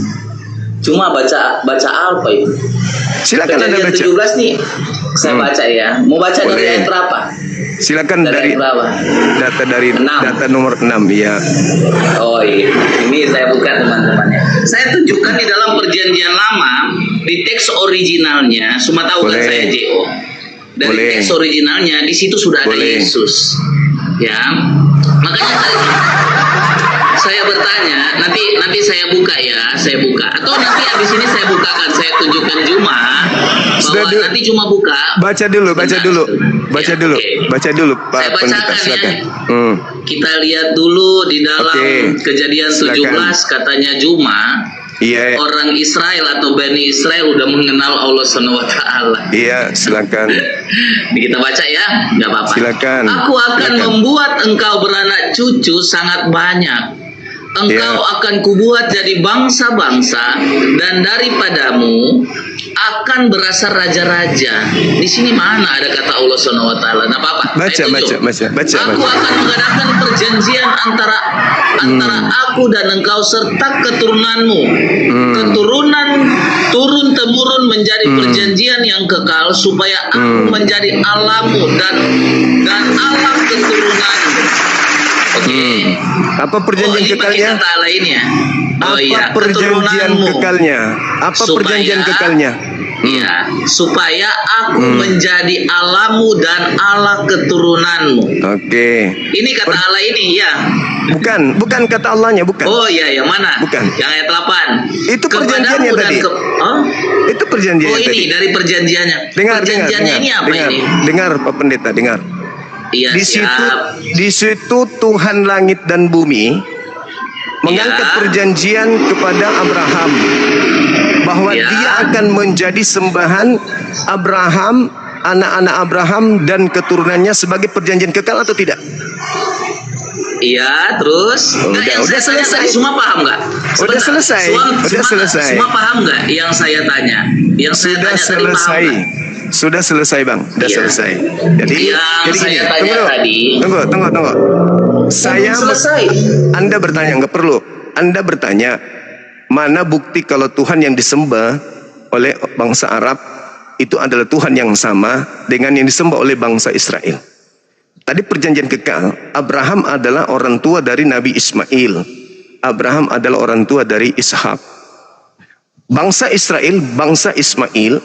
[SPEAKER 4] Cuma baca apa itu?
[SPEAKER 1] Silakan Anda
[SPEAKER 4] Kejadian
[SPEAKER 1] baca.
[SPEAKER 4] 17 nih, saya baca ya. Mau baca dari
[SPEAKER 1] Boleh.
[SPEAKER 4] ayat berapa?
[SPEAKER 1] Silakan dari
[SPEAKER 4] ayat berapa?
[SPEAKER 1] data dari
[SPEAKER 4] 6.
[SPEAKER 1] data nomor 6 ya.
[SPEAKER 4] Oh iya, ini saya buka teman-teman ya. Saya tunjukkan di dalam Perjanjian Lama di teks originalnya, semua tahu kan
[SPEAKER 1] Boleh.
[SPEAKER 4] saya JO. Dari
[SPEAKER 1] Boleh.
[SPEAKER 4] teks originalnya di situ sudah ada
[SPEAKER 1] Boleh.
[SPEAKER 4] Yesus, ya. Makanya saya bertanya, nanti saya buka ya, saya buka. Atau nanti habis ini saya bukakan, saya tunjukkan Juma
[SPEAKER 1] Sudah
[SPEAKER 4] bahwa
[SPEAKER 1] dulu.
[SPEAKER 4] nanti cuma buka.
[SPEAKER 1] Baca dulu, baca
[SPEAKER 4] Sebentar.
[SPEAKER 1] dulu. Baca
[SPEAKER 4] Ya,
[SPEAKER 1] dulu.
[SPEAKER 4] oke.
[SPEAKER 1] Baca dulu Pak
[SPEAKER 4] Saya
[SPEAKER 1] Pendeta,
[SPEAKER 4] bacakan ya.
[SPEAKER 1] silakan.
[SPEAKER 4] Kita lihat dulu di dalam
[SPEAKER 1] Oke.
[SPEAKER 4] Kejadian
[SPEAKER 1] Silakan.
[SPEAKER 4] 17 katanya Juma.
[SPEAKER 1] Iya,
[SPEAKER 4] Orang Israel atau Bani Israel udah mengenal Allah SWT.
[SPEAKER 1] iya, silakan.
[SPEAKER 4] Ini kita baca ya, nggak apa-apa.
[SPEAKER 1] Silakan.
[SPEAKER 4] Aku akan
[SPEAKER 1] Silakan.
[SPEAKER 4] membuat engkau beranak cucu sangat banyak. Engkau
[SPEAKER 1] Ya.
[SPEAKER 4] akan kubuat jadi bangsa-bangsa, dan daripadamu akan berasal raja-raja. Di sini mana ada kata Allah SWT? Nah, apa-apa.
[SPEAKER 1] Baca,
[SPEAKER 4] Saya tunjuk.
[SPEAKER 1] baca.
[SPEAKER 4] Aku akan mengadakan perjanjian antara aku dan engkau serta keturunanmu. Keturunan turun temurun menjadi perjanjian yang kekal, supaya aku menjadi Allahmu dan Allah keturunanmu. Oke.
[SPEAKER 1] Apa perjanjian
[SPEAKER 4] ini pakai
[SPEAKER 1] kekalnya?
[SPEAKER 4] kata Allah ini ya. Oh
[SPEAKER 1] Apa
[SPEAKER 4] iya,
[SPEAKER 1] perjanjian
[SPEAKER 4] keturunanmu.
[SPEAKER 1] kekalnya? Apa
[SPEAKER 4] Supaya-
[SPEAKER 1] perjanjian kekalnya?
[SPEAKER 4] Iya, supaya aku menjadi Allahmu dan Allah keturunanmu.
[SPEAKER 1] Oke.
[SPEAKER 4] Ini kata Allah ini ya.
[SPEAKER 1] Bukan kata Allahnya, bukan.
[SPEAKER 4] Oh iya, yang mana?
[SPEAKER 1] Bukan.
[SPEAKER 4] Yang ayat 8.
[SPEAKER 1] Itu perjanjiannya
[SPEAKER 4] Kepadamu dan
[SPEAKER 1] tadi.
[SPEAKER 4] oh?
[SPEAKER 1] Itu perjanjian
[SPEAKER 4] Oh ini
[SPEAKER 1] tadi.
[SPEAKER 4] dari perjanjiannya.
[SPEAKER 1] Dengar,
[SPEAKER 4] Perjanjiannya ini apa
[SPEAKER 1] dengar.
[SPEAKER 4] ini?
[SPEAKER 1] Dengar Pak Pendeta, dengar.
[SPEAKER 4] Iya, siap.
[SPEAKER 1] Di situ Tuhan langit dan bumi mengangkat
[SPEAKER 4] Ya.
[SPEAKER 1] perjanjian kepada Abraham bahwa
[SPEAKER 4] Ya.
[SPEAKER 1] dia akan menjadi sembahan Abraham, anak-anak Abraham dan keturunannya sebagai perjanjian kekal atau tidak?
[SPEAKER 4] Iya, terus
[SPEAKER 1] Oh,
[SPEAKER 4] Nggak, yang
[SPEAKER 1] udah
[SPEAKER 4] saya tanya
[SPEAKER 1] selesai.
[SPEAKER 4] tadi semua paham nggak?
[SPEAKER 1] Udah selesai. Udah selesai.
[SPEAKER 4] Semua paham nggak yang saya tanya? Yang saya
[SPEAKER 1] Sudah
[SPEAKER 4] tanya tadi paham
[SPEAKER 1] selesai.
[SPEAKER 4] nggak?
[SPEAKER 1] Sudah selesai Bang, sudah
[SPEAKER 4] Iya.
[SPEAKER 1] selesai. Jadi
[SPEAKER 4] Yang saya
[SPEAKER 1] gini,
[SPEAKER 4] tanya tadi.
[SPEAKER 1] tunggu. Saya
[SPEAKER 4] Belum selesai.
[SPEAKER 1] Anda bertanya, nggak perlu. Anda bertanya, mana bukti kalau Tuhan yang disembah oleh bangsa Arab itu adalah Tuhan yang sama dengan yang disembah oleh bangsa Israel. Tadi perjanjian kekal, Abraham adalah orang tua dari Nabi Ismail. Abraham adalah orang tua dari Ishak. Bangsa Israel, bangsa Ismail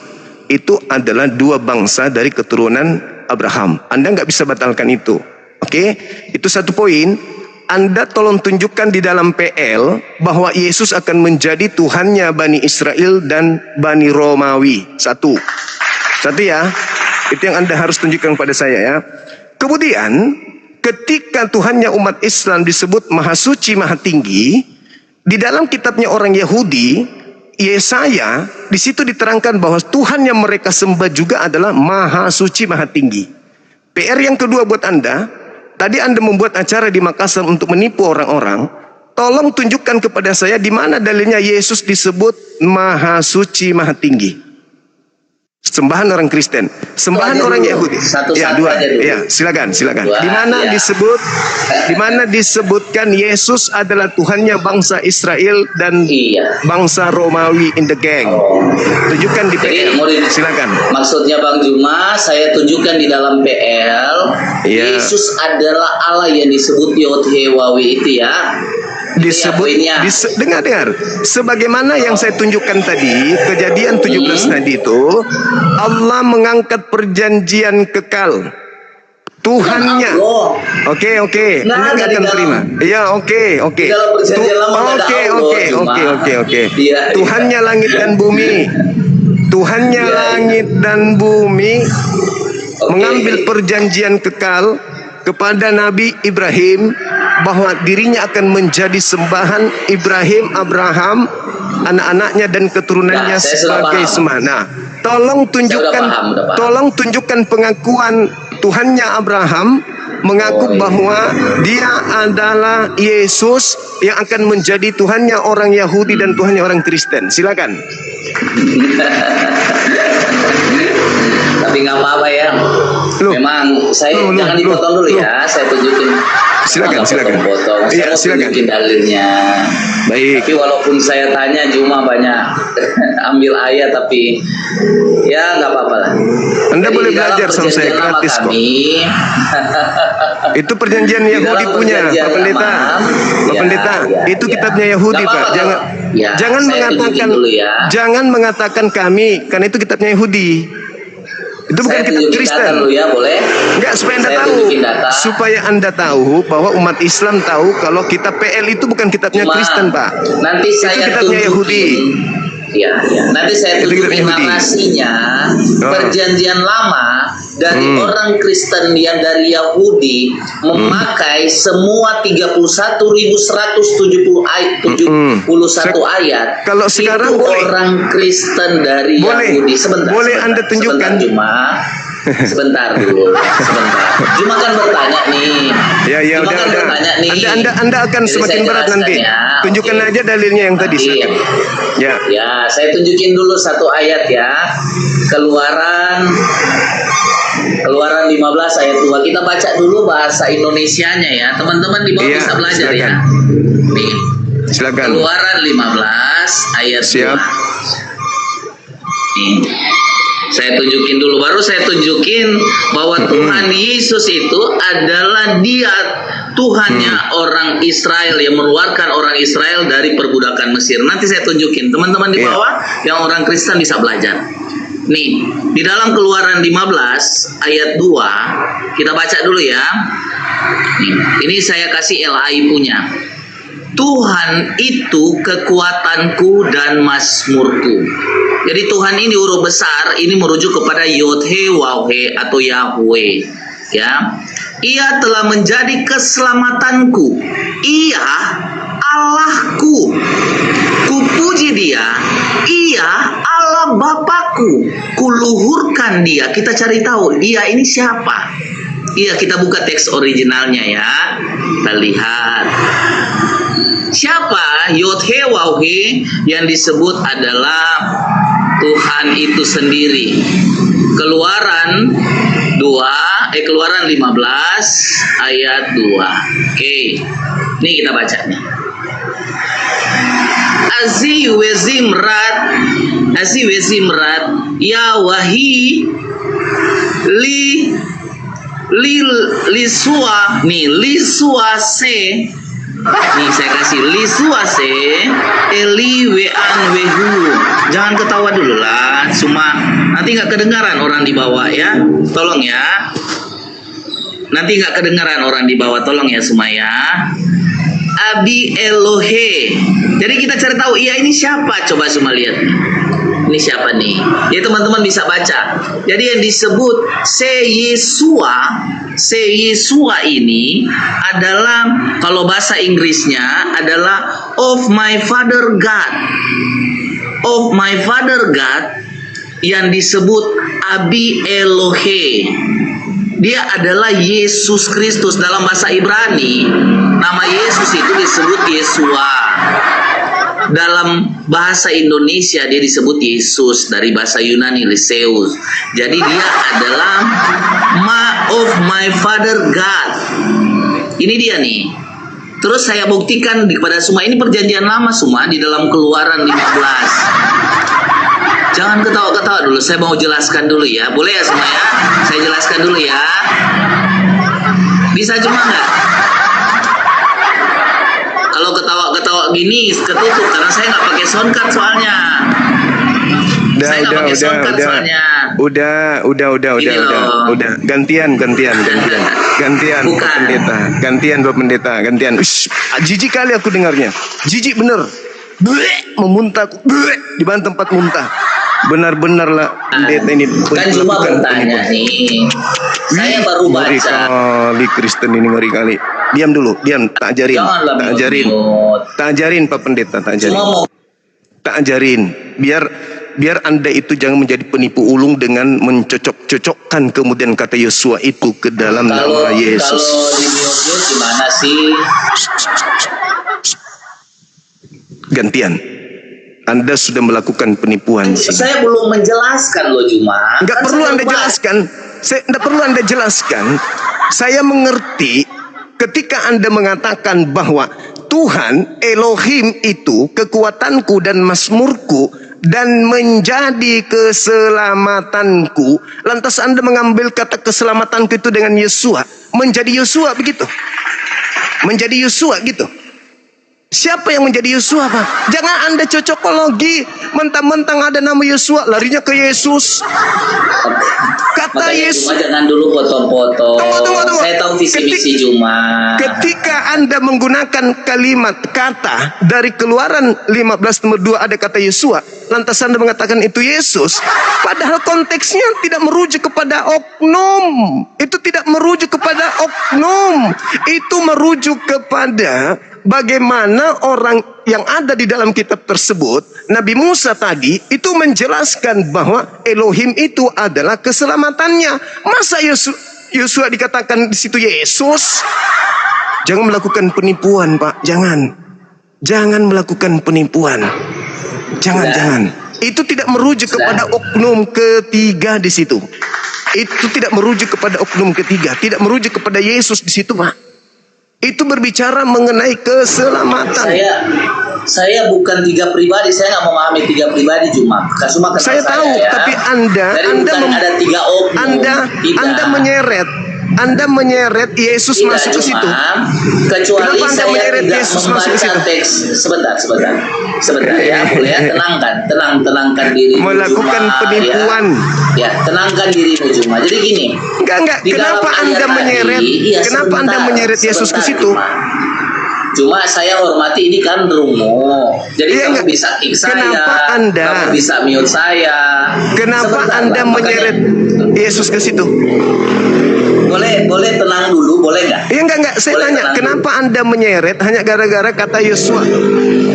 [SPEAKER 1] itu adalah dua bangsa dari keturunan Abraham. Anda nggak bisa batalkan itu. Oke, itu satu poin. Anda tolong tunjukkan di dalam PL bahwa Yesus akan menjadi Tuhannya Bani Israel dan Bani Romawi. Satu ya. Itu yang Anda harus tunjukkan pada saya ya. Kemudian ketika Tuhannya umat Islam disebut Maha Suci Maha Tinggi, di dalam kitabnya orang Yahudi, Yesaya, di situ diterangkan bahwa Tuhan yang mereka sembah juga adalah Maha Suci Maha Tinggi. PR yang kedua buat Anda, tadi Anda membuat acara di Makassar untuk menipu orang-orang. Tolong tunjukkan kepada saya di mana dalilnya Yesus disebut Maha Suci Maha Tinggi. Sembahan orang Kristen, sembahan
[SPEAKER 4] Dua aja
[SPEAKER 1] orang
[SPEAKER 4] dulu.
[SPEAKER 1] Yahudi.
[SPEAKER 4] Satu-satu
[SPEAKER 1] Ya, dua.
[SPEAKER 4] aja dulu.
[SPEAKER 1] Ya, silakan.
[SPEAKER 4] Dua,
[SPEAKER 1] Di mana
[SPEAKER 4] ya.
[SPEAKER 1] disebutkan Yesus adalah Tuhannya bangsa Israel dan
[SPEAKER 4] Iya.
[SPEAKER 1] bangsa Romawi in the gang. Tunjukkan di
[SPEAKER 4] Jadi,
[SPEAKER 1] PL.
[SPEAKER 4] mau di-
[SPEAKER 1] Silakan.
[SPEAKER 4] Maksudnya Bang Juma, saya tunjukkan di dalam PL,
[SPEAKER 1] Iya.
[SPEAKER 4] Yesus adalah Allah yang disebut Yod-He-Wawi itu ya.
[SPEAKER 1] Disebut
[SPEAKER 4] poinnya.
[SPEAKER 1] dengar sebagaimana yang saya tunjukkan tadi, Kejadian 17 tadi itu, Allah mengangkat perjanjian kekal Tuhannya.
[SPEAKER 4] Allah.
[SPEAKER 1] Oke.
[SPEAKER 4] Nah,
[SPEAKER 1] Anda nggak
[SPEAKER 4] di
[SPEAKER 1] akan
[SPEAKER 4] dalam-
[SPEAKER 1] terima. Ya, oke.
[SPEAKER 4] di dalam perjanjian lama nggak ada Allah,
[SPEAKER 1] Oke.
[SPEAKER 4] Iya.
[SPEAKER 1] Tuhannya langit dan bumi. Tuhannya
[SPEAKER 4] Iya.
[SPEAKER 1] langit dan bumi
[SPEAKER 4] Oke.
[SPEAKER 1] mengambil perjanjian kekal kepada Nabi Ibrahim bahwa dirinya akan menjadi sembahan Ibrahim, Abraham, anak-anaknya dan keturunannya
[SPEAKER 4] Nah, saya sudah
[SPEAKER 1] sebagai
[SPEAKER 4] paham.
[SPEAKER 1] sembah. Nah, tolong tunjukkan
[SPEAKER 4] udah paham.
[SPEAKER 1] tolong tunjukkan pengakuan Tuhannya Abraham mengaku bahwa dia adalah Yesus yang akan menjadi Tuhannya orang Yahudi dan Tuhannya orang Kristen. Silakan.
[SPEAKER 4] Tapi nggak apa-apa ya. Memang saya jangan dipotong dulu ya. Saya tunjukin.
[SPEAKER 1] Silakan.
[SPEAKER 4] Saya mau
[SPEAKER 1] Silakan.
[SPEAKER 4] tunjukin dalilnya.
[SPEAKER 1] Baik.
[SPEAKER 4] Tapi walaupun saya tanya cuma banyak ambil ayat, tapi ya nggak apa-apa lah.
[SPEAKER 1] Anda
[SPEAKER 4] Jadi
[SPEAKER 1] boleh
[SPEAKER 4] di dalam
[SPEAKER 1] belajar sama saya
[SPEAKER 4] perjanjian lama
[SPEAKER 1] gratis kok.
[SPEAKER 4] kami,
[SPEAKER 1] Itu perjanjian
[SPEAKER 4] di
[SPEAKER 1] Yahudi
[SPEAKER 4] dalam
[SPEAKER 1] punya,
[SPEAKER 4] perjanjian
[SPEAKER 1] Pak Pendeta.
[SPEAKER 4] lama,
[SPEAKER 1] Pak Pendeta, itu kitabnya Yahudi,
[SPEAKER 4] Nggak
[SPEAKER 1] Pak.
[SPEAKER 4] apa-apa,
[SPEAKER 1] Jangan
[SPEAKER 4] ya,
[SPEAKER 1] jangan
[SPEAKER 4] saya
[SPEAKER 1] mengatakan
[SPEAKER 4] tunjukin dulu ya.
[SPEAKER 1] jangan mengatakan kami, karena itu kitabnya Yahudi. Itu bukan
[SPEAKER 4] Saya
[SPEAKER 1] kitab
[SPEAKER 4] tunjukin
[SPEAKER 1] Kristen.
[SPEAKER 4] data dulu ya, boleh?
[SPEAKER 1] Enggak, supaya Anda
[SPEAKER 4] Saya
[SPEAKER 1] tahu.
[SPEAKER 4] tunjukin data.
[SPEAKER 1] Supaya Anda tahu bahwa umat Islam tahu kalau kitab PL itu bukan kitabnya
[SPEAKER 4] Cuma
[SPEAKER 1] Kristen, Pak.
[SPEAKER 4] nanti
[SPEAKER 1] Itu
[SPEAKER 4] saya
[SPEAKER 1] kitabnya
[SPEAKER 4] tunjukin.
[SPEAKER 1] Yahudi.
[SPEAKER 4] Ya. Nanti saya
[SPEAKER 1] Itu
[SPEAKER 4] tunjukin
[SPEAKER 1] Yahudi.
[SPEAKER 4] narasinya
[SPEAKER 1] Oh.
[SPEAKER 4] perjanjian lama dari orang Kristen yang dari Yahudi memakai semua 31.171 ayat.
[SPEAKER 1] Kalau sekarang
[SPEAKER 4] itu
[SPEAKER 1] boleh.
[SPEAKER 4] orang Kristen dari
[SPEAKER 1] Boleh.
[SPEAKER 4] Yahudi. Sebentar.
[SPEAKER 1] Boleh Anda tunjukkan.
[SPEAKER 4] Sebentar dulu. Cuma kan bertanya nih.
[SPEAKER 1] Ya,
[SPEAKER 4] Cuma kan
[SPEAKER 1] udah.
[SPEAKER 4] bertanya nih.
[SPEAKER 1] Anda akan
[SPEAKER 4] Jadi
[SPEAKER 1] semakin
[SPEAKER 4] saya
[SPEAKER 1] berat nanti.
[SPEAKER 4] jelaskan ya.
[SPEAKER 1] Tunjukkan
[SPEAKER 4] Oke.
[SPEAKER 1] aja dalilnya yang tadi.
[SPEAKER 4] Nanti.
[SPEAKER 1] Silakan. Ya.
[SPEAKER 4] Ya, saya tunjukin dulu satu ayat ya. Keluaran 15 ayat 2. Kita baca dulu bahasa Indonesianya ya. Teman-teman di bawah
[SPEAKER 1] Iya,
[SPEAKER 4] bisa belajar
[SPEAKER 1] silakan.
[SPEAKER 4] ya. Nih.
[SPEAKER 1] Silakan.
[SPEAKER 4] Keluaran 15 ayat
[SPEAKER 1] Siap.
[SPEAKER 4] 2. Nih. Saya tunjukin dulu, baru saya tunjukin bahwa Tuhan Yesus itu adalah Dia Tuhannya orang Israel yang mengeluarkan orang Israel dari perbudakan Mesir. Nanti saya tunjukin, teman-teman di
[SPEAKER 1] Iya.
[SPEAKER 4] bawah yang orang Kristen bisa belajar. Nih, di dalam Keluaran 15 ayat 2, kita baca dulu ya. Nih, ini saya kasih LAI punya. Tuhan itu kekuatanku dan mazmurku. Jadi Tuhan ini huruf besar, ini merujuk kepada Yod-He, Waw-He atau Yahweh. Ya, Ia telah menjadi keselamatanku. Ia Allahku. Kupuji Dia. Ia Allah Bapakku. Kuluhurkan Dia. Kita cari tahu Dia ini siapa. Iya, kita buka teks originalnya ya. Kita lihat. Siapa Yod-He Waw-He yang disebut adalah Tuhan itu sendiri. Keluaran 15 ayat 2. Oke. Ini kita baca nih. Azi wezimrat ya wahi li suase. Nih saya kasih lisuase eli wean wehu. Jangan ketawa dulu lah, cuma nanti nggak kedengaran orang di bawah ya. Tolong ya. Nanti nggak kedengaran orang di bawah, tolong ya semua ya. Abi Elohe. Jadi kita cari tahu ia ini siapa. Coba semua lihat. Ini siapa nih? Ya teman-teman bisa baca. Jadi yang disebut Se Yesua ini adalah, kalau bahasa Inggrisnya adalah of my father God. Of my father God yang disebut Abi Elohe. Dia adalah Yesus Kristus. Dalam bahasa Ibrani, nama Yesus itu disebut Yesua. Dalam bahasa Indonesia dia disebut Yesus, dari bahasa Yunani Lyseus. Jadi dia adalah of my father God. Ini dia nih. Terus saya buktikan kepada semua, ini perjanjian lama semua di dalam Keluaran 15. Jangan ketawa-ketawa dulu, saya mau jelaskan dulu ya. Boleh ya semua ya? Saya jelaskan dulu ya. Bisa cuma nggak? Kalau ketawa-ketawa gini ketutup, karena saya nggak pakai soundcard soalnya. Saya nggak pakai soundcard soalnya.
[SPEAKER 1] Udah. Gantian,
[SPEAKER 4] Bukan.
[SPEAKER 1] Pak Pendeta. Ush, jijik kali aku dengarnya. Jijik bener. Memuntah, di mana tempat muntah. Benar-benar lah pendeta ini.
[SPEAKER 4] Kan cuma bertanya nih. Saya baru
[SPEAKER 1] Ngeri
[SPEAKER 4] baca.
[SPEAKER 1] kali Kristen ini, ngeri kali. Diam dulu, tak ajarin.
[SPEAKER 4] Janganlah
[SPEAKER 1] Tak ajarin Pak Pendeta, tak ajarin.
[SPEAKER 4] Cuma mau
[SPEAKER 1] Tak ajarin. Biar biar Anda itu jangan menjadi penipu ulung dengan mencocok-cocokkan kemudian kata Yosua itu ke dalam nama Yesus.
[SPEAKER 4] Kalau di mute gimana sih?
[SPEAKER 1] Gantian. Anda sudah melakukan penipuan.
[SPEAKER 4] Saya belum menjelaskan loh Juma.
[SPEAKER 1] Enggak perlu Anda jelaskan. Enggak perlu Anda jelaskan. Saya mengerti ketika Anda mengatakan bahwa Tuhan Elohim itu kekuatanku dan mazmurku dan menjadi keselamatanku. Lantas Anda mengambil kata keselamatanku itu dengan Yosua. Menjadi Yosua begitu. Menjadi Yosua gitu. Siapa yang menjadi Yosua, Pak? Jangan Anda cocokologi. Mentang-mentang ada nama Yosua, larinya ke Yesus. Kata
[SPEAKER 4] Makanya
[SPEAKER 1] Yesus.
[SPEAKER 4] Juma jangan dulu potong-potong.
[SPEAKER 1] Tunggu.
[SPEAKER 4] Saya tahu visi misi Juma.
[SPEAKER 1] Ketika Anda menggunakan kalimat kata dari Keluaran 15 nomor 2 ada kata Yosua, lantas Anda mengatakan itu Yesus, padahal konteksnya tidak merujuk kepada oknum. Itu tidak merujuk kepada oknum. Itu merujuk kepada bagaimana orang yang ada di dalam kitab tersebut, Nabi Musa tadi itu menjelaskan bahwa Elohim itu adalah keselamatannya. Masa Yosua dikatakan di situ Yesus? Jangan melakukan penipuan, Pak. Jangan melakukan penipuan. Jangan. Itu tidak merujuk kepada oknum ketiga di situ. Itu tidak merujuk kepada oknum ketiga, tidak merujuk kepada Yesus di situ, Pak. Itu berbicara mengenai keselamatan.
[SPEAKER 4] Saya bukan tiga pribadi, saya nggak memahami tiga pribadi cuma
[SPEAKER 1] saya tahu,
[SPEAKER 4] ya.
[SPEAKER 1] tapi Anda
[SPEAKER 4] ada tiga oknum.
[SPEAKER 1] Anda menyeret Yesus
[SPEAKER 4] Tidak,
[SPEAKER 1] masuk ke situ.
[SPEAKER 4] Kecuali
[SPEAKER 1] Kenapa Anda
[SPEAKER 4] saya
[SPEAKER 1] menyeret
[SPEAKER 4] tidak
[SPEAKER 1] Yesus masuk ke
[SPEAKER 4] membaca
[SPEAKER 1] situ?
[SPEAKER 4] teks. Sebentar ya, boleh ya, tenangkan dirimu.
[SPEAKER 1] Melakukan
[SPEAKER 4] Juma,
[SPEAKER 1] penipuan.
[SPEAKER 4] Ya, tenangkan dirimu Juma. Jadi gini.
[SPEAKER 1] Enggak.
[SPEAKER 4] Di
[SPEAKER 1] Kenapa
[SPEAKER 4] dalam
[SPEAKER 1] Anda
[SPEAKER 4] ayat
[SPEAKER 1] menyeret?
[SPEAKER 4] tadi, ya,
[SPEAKER 1] Kenapa Anda menyeret Yesus ke situ?
[SPEAKER 4] Cuma saya hormati ini kan roommu. Jadi
[SPEAKER 1] Iya,
[SPEAKER 4] kamu
[SPEAKER 1] enggak.
[SPEAKER 4] bisa kick saya.
[SPEAKER 1] Kenapa Anda?
[SPEAKER 4] Kamu bisa mute saya.
[SPEAKER 1] Kenapa
[SPEAKER 4] Sebentar,
[SPEAKER 1] Anda
[SPEAKER 4] Bang.
[SPEAKER 1] menyeret Yesus ke situ?
[SPEAKER 4] Boleh tenang dulu, boleh nggak?
[SPEAKER 1] Iya enggak. Saya
[SPEAKER 4] Boleh
[SPEAKER 1] tanya,
[SPEAKER 4] tenang
[SPEAKER 1] kenapa Anda menyeret hanya gara-gara kata Yosua?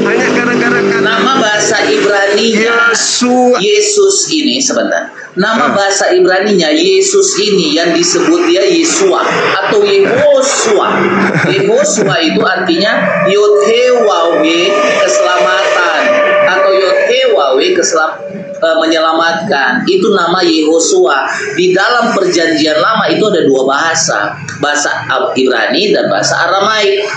[SPEAKER 1] Hanya gara-gara kata
[SPEAKER 4] Nama bahasa Ibraninya
[SPEAKER 1] Yosua.
[SPEAKER 4] Yesus ini sebentar. Nama bahasa Ibraninya Yesus ini yang disebut dia Yesua atau Yehosua. Yehosua itu artinya Yod-He-Wawe keselamatan atau Yod-He-Wawe menyelamatkan. Itu nama Yehosua. Di dalam perjanjian lama itu ada dua bahasa Ibrani dan bahasa Aramaik.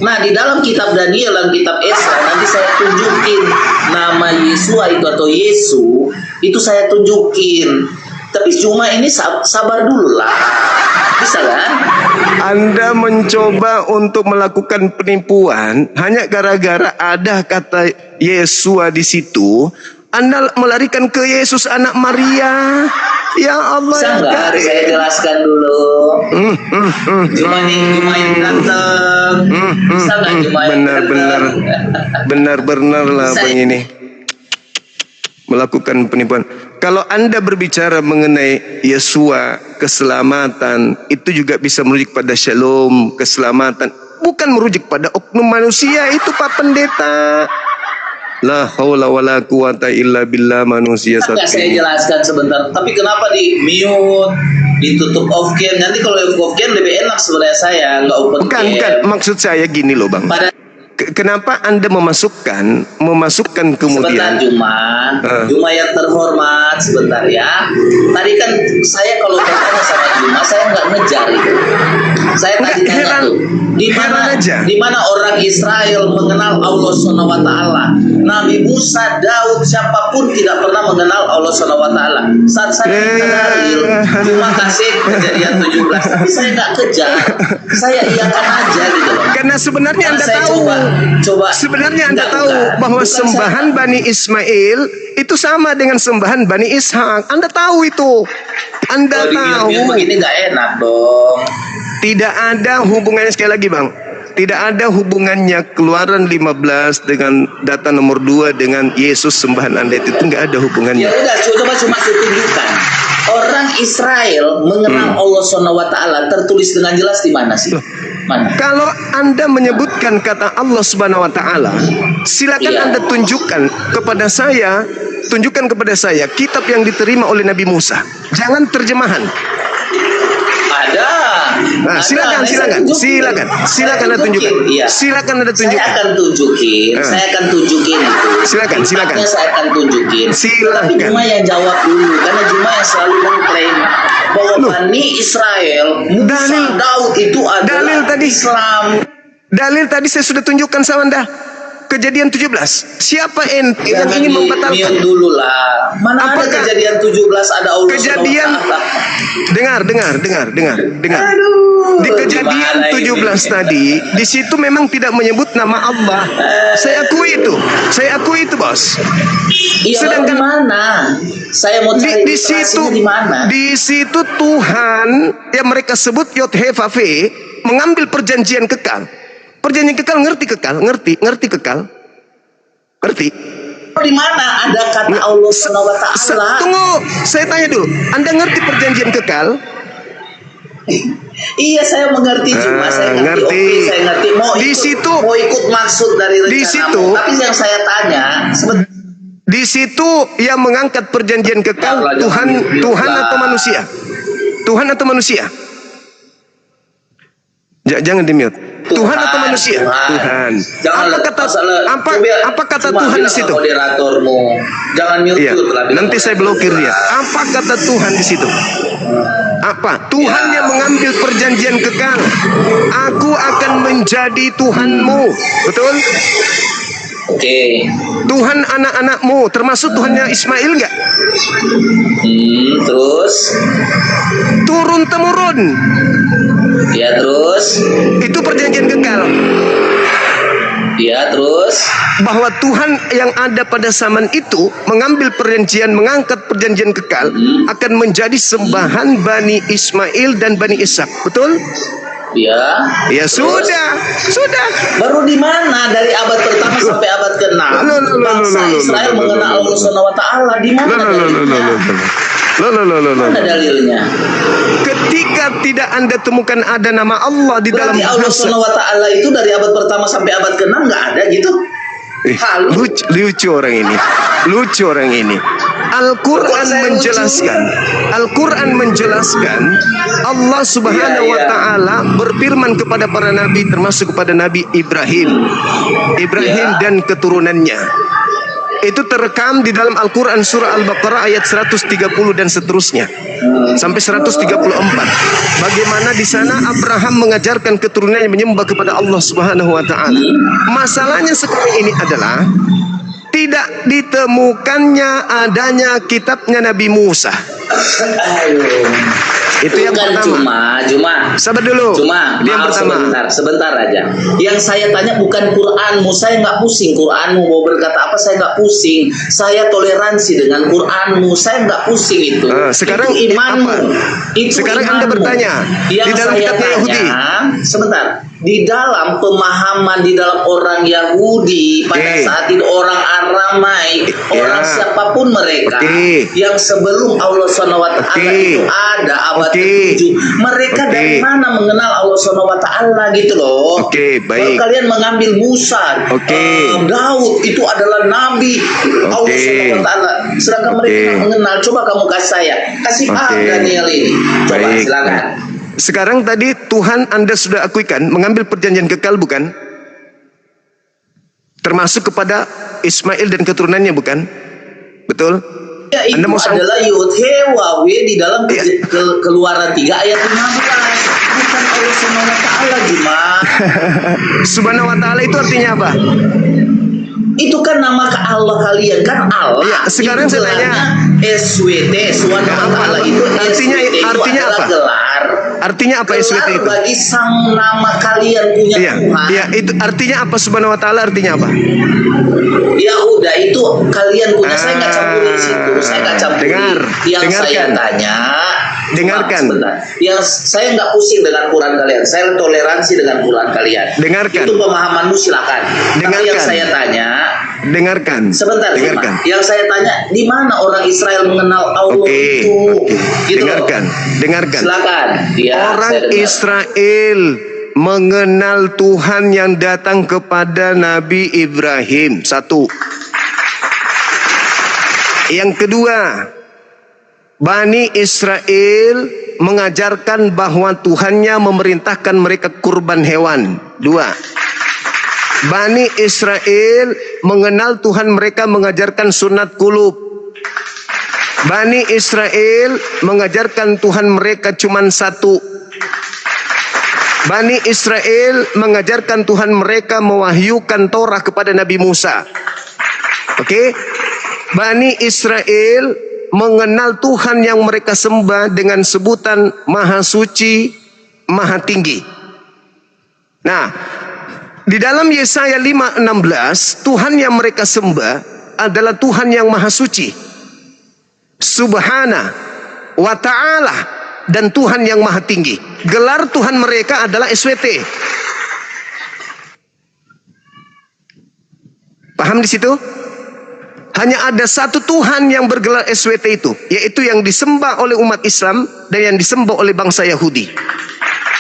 [SPEAKER 4] Nah, di dalam kitab Daniel dan kitab Esra nanti saya tunjukin nama Yesua itu atau Yesu, itu saya tunjukin. Tapi cuma ini sabar dulu lah. Bisa kan?
[SPEAKER 1] Anda mencoba untuk melakukan penipuan hanya gara-gara ada kata Yesua di situ. Anda melarikan ke Yesus anak Maria. Ya Allah.
[SPEAKER 4] Sabar, saya jelaskan dulu. Cuma yang ganteng. Bisa nggak cuma yang ganteng?
[SPEAKER 1] Benar lah Bang ini. Melakukan penipuan. Kalau Anda berbicara mengenai Yesua, keselamatan, itu juga bisa merujuk pada shalom, keselamatan. Bukan merujuk pada oknum manusia itu Pak Pendeta. La haula wala quwata illa billah, manusia satu.
[SPEAKER 4] Saya jelaskan sebentar. Tapi kenapa di mute, ditutup off cam? Nanti kalau off cam lebih enak sebenarnya saya nggak open cam.
[SPEAKER 1] Bukan. Maksud saya gini loh Bang. Kenapa Anda memasukkan kemudian?
[SPEAKER 4] Sebentar Juma yang terhormat, sebentar ya. Tadi kan saya kalau bertanya sama Juma, saya nggak ngejar itu. Saya tadi tanya tuh, di mana orang Israel mengenal Allah SWT. Nabi Musa, Daud, siapapun tidak pernah mengenal Allah SWT. Saat saya kenalin, Juma kasih Kejadian 17, tapi saya nggak kejar. Saya iakan aja gitu.
[SPEAKER 1] Karena sebenarnya Anda tahu. Sebenarnya Anda tahu bahwa sembahan Bani Ismail itu sama dengan sembahan Bani Ishak. Anda tahu itu. Anda tahu.
[SPEAKER 4] Begini nggak enak dong.
[SPEAKER 1] Tidak ada hubungannya, sekali lagi Bang. Tidak ada hubungannya Keluaran 15 dengan data nomor 2 dengan Yesus sembahan Anda itu nggak ada hubungannya.
[SPEAKER 4] Ya udah, coba cuma saya tunjukkan. Orang Israel mengenal Allah SWT tertulis dengan jelas di mana sih? Mana?
[SPEAKER 1] Kalau Anda menyebutkan kata Allah Subhanahu wa taala, silakan Anda tunjukkan kepada saya tunjukkan kepada saya kitab yang diterima oleh Nabi Musa. Jangan terjemahan.
[SPEAKER 4] Ada.
[SPEAKER 1] Nah, silakan Anda tunjukkan.
[SPEAKER 4] Iya.
[SPEAKER 1] Silakan Anda
[SPEAKER 4] Saya
[SPEAKER 1] tunjukkan.
[SPEAKER 4] akan tunjukin. Saya akan tunjukin itu.
[SPEAKER 1] Silakan.
[SPEAKER 4] Kitabnya saya akan tunjukin.
[SPEAKER 1] Silakan.
[SPEAKER 4] Tapi Juma yang jawab dulu, karena Juma yang selalu mengklaim bahwa Bani Israel, Musa, Daud itu adalah
[SPEAKER 1] dalil tadi.
[SPEAKER 4] Islam.
[SPEAKER 1] Dalil tadi saya sudah tunjukkan sama Anda. Kejadian 17. Siapa ente yang
[SPEAKER 4] Jangan
[SPEAKER 1] ingin
[SPEAKER 4] mute
[SPEAKER 1] membatalkan?
[SPEAKER 4] dulu lah. Mana ada
[SPEAKER 1] Apakah
[SPEAKER 4] kejadian 17 ada Allah
[SPEAKER 1] Kejadian
[SPEAKER 4] SWT?
[SPEAKER 1] dengar.
[SPEAKER 4] Aduh,
[SPEAKER 1] Di kejadian
[SPEAKER 4] gimana
[SPEAKER 1] 17
[SPEAKER 4] ini?
[SPEAKER 1] tadi, di situ memang tidak menyebut nama Allah. Saya akui itu, Bos.
[SPEAKER 4] Iya,
[SPEAKER 1] Sedangkan
[SPEAKER 4] di mana? Saya mau cari
[SPEAKER 1] di situ
[SPEAKER 4] di mana?
[SPEAKER 1] di situ Tuhan yang mereka sebut Yod He Vav He mengambil perjanjian kekal. Perjanjian kekal, ngerti kekal? Ngerti?
[SPEAKER 4] Di mana ada kata Allah SWT?
[SPEAKER 1] Tunggu, saya tanya dulu. Anda ngerti perjanjian kekal?
[SPEAKER 4] Iya, saya mengerti juga. Saya ngerti. Oke, saya ngerti. Mau ikut maksud dari rencanamu. Tapi yang saya tanya,
[SPEAKER 1] di situ yang mengangkat perjanjian kekal Tuhan atau manusia? Tuhan atau manusia? Jangan di-mute. Tuhan atau manusia? Tuhan. Apa kata Tuhan di situ?
[SPEAKER 4] Moderatormu. Jangan mute.
[SPEAKER 1] Iya. Nanti saya blokir dia. Apa kata Tuhan di situ? Apa? Tuhan yang mengambil perjanjian kekal. Aku akan menjadi Tuhanmu. Betul?
[SPEAKER 4] Oke.
[SPEAKER 1] Tuhan anak-anakmu, termasuk Tuhannya Ismail enggak?
[SPEAKER 4] Terus?
[SPEAKER 1] Turun temurun.
[SPEAKER 4] Ya, terus?
[SPEAKER 1] Itu perjanjian kekal.
[SPEAKER 4] Ya, terus?
[SPEAKER 1] Bahwa Tuhan yang ada pada zaman itu mengambil perjanjian, mengangkat perjanjian kekal akan menjadi sembahan Bani Ismail dan Bani Ishak. Betul?
[SPEAKER 4] Ya.
[SPEAKER 1] Ya, sudah.
[SPEAKER 4] Baru di mana dari abad pertama sampai abad ke-6 bangsa Israel mengenal Allah SWT? Di mana dalilnya? Mana dalilnya?
[SPEAKER 1] Ketika tidak Anda temukan ada nama Allah di dalam
[SPEAKER 4] Berarti Allah SWT itu dari abad pertama sampai abad ke-6 nggak ada gitu?
[SPEAKER 1] Lucu orang ini. Al-Quran menjelaskan Allah Subhanahu wa taala berfirman kepada para nabi, termasuk kepada Nabi Ibrahim dan keturunannya. Itu terekam di dalam Al-Quran surah Al-Baqarah ayat 130 dan seterusnya sampai 134. Bagaimana di sana Abraham mengajarkan keturunannya menyembah kepada Allah Subhanahu wa taala. Masalahnya sekarang ini adalah tidak ditemukannya adanya kitabnya Nabi Musa. Itu yang pertama.
[SPEAKER 4] Cuma.
[SPEAKER 1] Sabar dulu.
[SPEAKER 4] Cuma.
[SPEAKER 1] Yang pertama.
[SPEAKER 4] Sebentar aja. Yang saya tanya bukan Quranmu. Saya nggak pusing Quranmu mau berkata apa. Saya nggak pusing. Saya toleransi dengan Quranmu. Saya nggak pusing itu.
[SPEAKER 1] Sekarang
[SPEAKER 4] itu imanmu.
[SPEAKER 1] apa? Sekarang
[SPEAKER 4] imanmu.
[SPEAKER 1] Anda bertanya.
[SPEAKER 4] Yang
[SPEAKER 1] di dalam kitabnya Yahudi.
[SPEAKER 4] Sebentar. Di dalam pemahaman di dalam orang Yahudi pada saat itu orang Aramai, orang siapapun mereka yang sebelum Allah SWT itu ada abad ke-7, mereka dari mana mengenal Allah SWT gitu loh.
[SPEAKER 1] Baik.
[SPEAKER 4] Kalau kalian mengambil Musa, Daud itu adalah nabi Allah SWT, sedangkan mereka mengenal. Coba kamu kasih paham Daniel ini. Coba silakan.
[SPEAKER 1] Sekarang tadi Tuhan Anda sudah akuikan mengambil perjanjian kekal, bukan? Termasuk kepada Ismail dan keturunannya, bukan? Betul?
[SPEAKER 4] Ya, itu adalah Yud He Waw di dalam Keluaran 3 ayat 15. Bukan Allah SWT,
[SPEAKER 1] Subhanahu wa ta'ala itu artinya apa?
[SPEAKER 4] Itu kan nama Allah kalian kan Allah.
[SPEAKER 1] Ya, sekarang saya tanya
[SPEAKER 4] SWT Subhanahu wa ta'ala itu
[SPEAKER 1] artinya apa?
[SPEAKER 4] Gelar.
[SPEAKER 1] Artinya apa SWT itu?
[SPEAKER 4] Bagi sang nama kalian punya Tuhan.
[SPEAKER 1] Iya, itu artinya apa? Subhanahu wa ta'ala artinya apa?
[SPEAKER 4] Ya udah, itu kalian punya. Saya nggak campurin situ. Saya nggak campurin. Saya tanya.
[SPEAKER 1] Dengarkan.
[SPEAKER 4] Yang saya nggak pusing dengan Quran kalian. Saya toleransi dengan Quran kalian.
[SPEAKER 1] Dengarkan.
[SPEAKER 4] Itu pemahamanmu, silakan. Tapi yang saya tanya.
[SPEAKER 1] Dengarkan.
[SPEAKER 4] Sebentar.
[SPEAKER 1] Dengarkan.
[SPEAKER 4] Yang saya tanya, di mana orang Israel mengenal Allah itu? Gitu.
[SPEAKER 1] Dengarkan.
[SPEAKER 4] Silakan.
[SPEAKER 1] Orang Israel mengenal Tuhan yang datang kepada Nabi Ibrahim. Satu. Yang kedua, Bani Israel mengajarkan bahwa Tuhannya memerintahkan mereka kurban hewan. 2. Bani Israel mengenal Tuhan mereka mengajarkan sunat kulub. Bani Israel mengajarkan Tuhan mereka cuma satu. Bani Israel mengajarkan Tuhan mereka mewahyukan Torah kepada Nabi Musa. Oke? Bani Israel mengenal Tuhan yang mereka sembah dengan sebutan Maha Suci, Maha Tinggi. Nah, di dalam Yesaya 5:16, Tuhan yang mereka sembah adalah Tuhan yang Maha Suci, Subhana wa Ta'ala, dan Tuhan yang Maha Tinggi. Gelar Tuhan mereka adalah SWT. Paham di situ? Hanya ada satu Tuhan yang bergelar SWT itu, yaitu yang disembah oleh umat Islam dan yang disembah oleh bangsa Yahudi.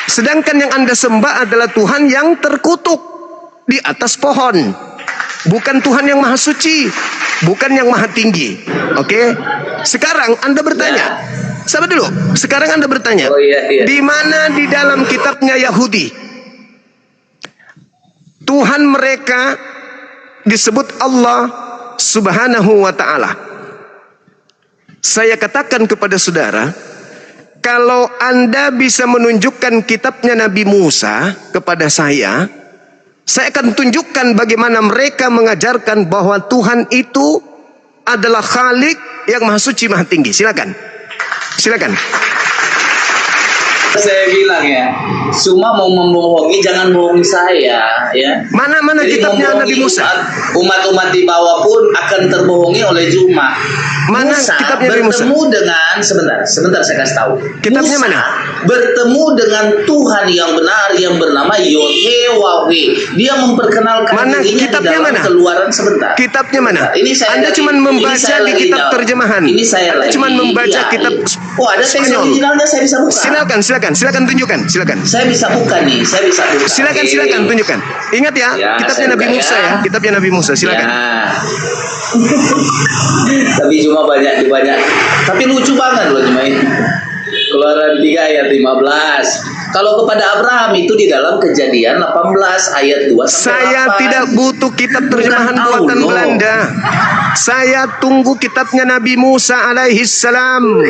[SPEAKER 1] Sedangkan yang Anda sembah adalah Tuhan yang terkutuk di atas pohon, bukan Tuhan yang Maha Suci, bukan yang Maha Tinggi. Oke? Sekarang Anda bertanya, sabar dulu. Sekarang Anda bertanya, di mana di dalam kitabnya Yahudi Tuhan mereka disebut Allah Subhanahu wa Ta'ala? Saya katakan kepada saudara, kalau Anda bisa menunjukkan kitabnya Nabi Musa kepada saya akan tunjukkan bagaimana mereka mengajarkan bahwa Tuhan itu adalah Khalik yang Maha Suci, Maha Tinggi. Silakan. Silakan.
[SPEAKER 4] Saya bilang ya, cuma mau membohongi, jangan bohongi saya, ya.
[SPEAKER 1] Mana
[SPEAKER 4] Jadi
[SPEAKER 1] kitabnya Nabi Musa?
[SPEAKER 4] Umat-umat di bawah pun akan terbohongi oleh Juma.
[SPEAKER 1] Mana
[SPEAKER 4] Musa
[SPEAKER 1] kitabnya Nabi Musa?
[SPEAKER 4] bertemu dengan sebentar saya kasih tahu.
[SPEAKER 1] Kitabnya
[SPEAKER 4] Musa
[SPEAKER 1] mana?
[SPEAKER 4] bertemu dengan Tuhan yang benar yang bernama Yod-He-Waw-He. Dia memperkenalkan
[SPEAKER 1] Mana
[SPEAKER 4] dirinya di
[SPEAKER 1] kitabnya
[SPEAKER 4] dalam
[SPEAKER 1] mana?
[SPEAKER 4] Keluaran sebentar.
[SPEAKER 1] Kitabnya mana?
[SPEAKER 4] Sebentar. Ini saya
[SPEAKER 1] Anda
[SPEAKER 4] lagi-
[SPEAKER 1] cuma
[SPEAKER 4] ini
[SPEAKER 1] membaca
[SPEAKER 4] saya
[SPEAKER 1] di
[SPEAKER 4] lagi
[SPEAKER 1] kitab
[SPEAKER 4] dalam-
[SPEAKER 1] terjemahan.
[SPEAKER 4] Ini saya
[SPEAKER 1] Anda
[SPEAKER 4] lagi
[SPEAKER 1] cuma membaca
[SPEAKER 4] iya,
[SPEAKER 1] kitab
[SPEAKER 4] Oh, ada teks
[SPEAKER 1] Spanyol.
[SPEAKER 4] originalnya, saya bisa buka.
[SPEAKER 1] Silakan tunjukkan, silakan.
[SPEAKER 4] Saya bisa buka nih, saya bisa buka.
[SPEAKER 1] Silakan
[SPEAKER 4] Oke.
[SPEAKER 1] tunjukkan. Ingat ya,
[SPEAKER 4] Ya,
[SPEAKER 1] kitabnya
[SPEAKER 4] saya
[SPEAKER 1] Nabi
[SPEAKER 4] buka
[SPEAKER 1] Musa
[SPEAKER 4] ya.
[SPEAKER 1] ya, kitabnya Nabi Musa. Silakan.
[SPEAKER 4] Ya. Tapi cuma banyak. Tapi lucu banget loh cuma ini. Keluaran 3 ayat 15. Kalau kepada Abraham itu di dalam Kejadian 18 ayat 2 sampai
[SPEAKER 1] Saya
[SPEAKER 4] 8.
[SPEAKER 1] tidak butuh kitab terjemahan
[SPEAKER 4] Bukan
[SPEAKER 1] buatan
[SPEAKER 4] Allah.
[SPEAKER 1] Belanda. Saya tunggu kitabnya Nabi Musa alaihi salam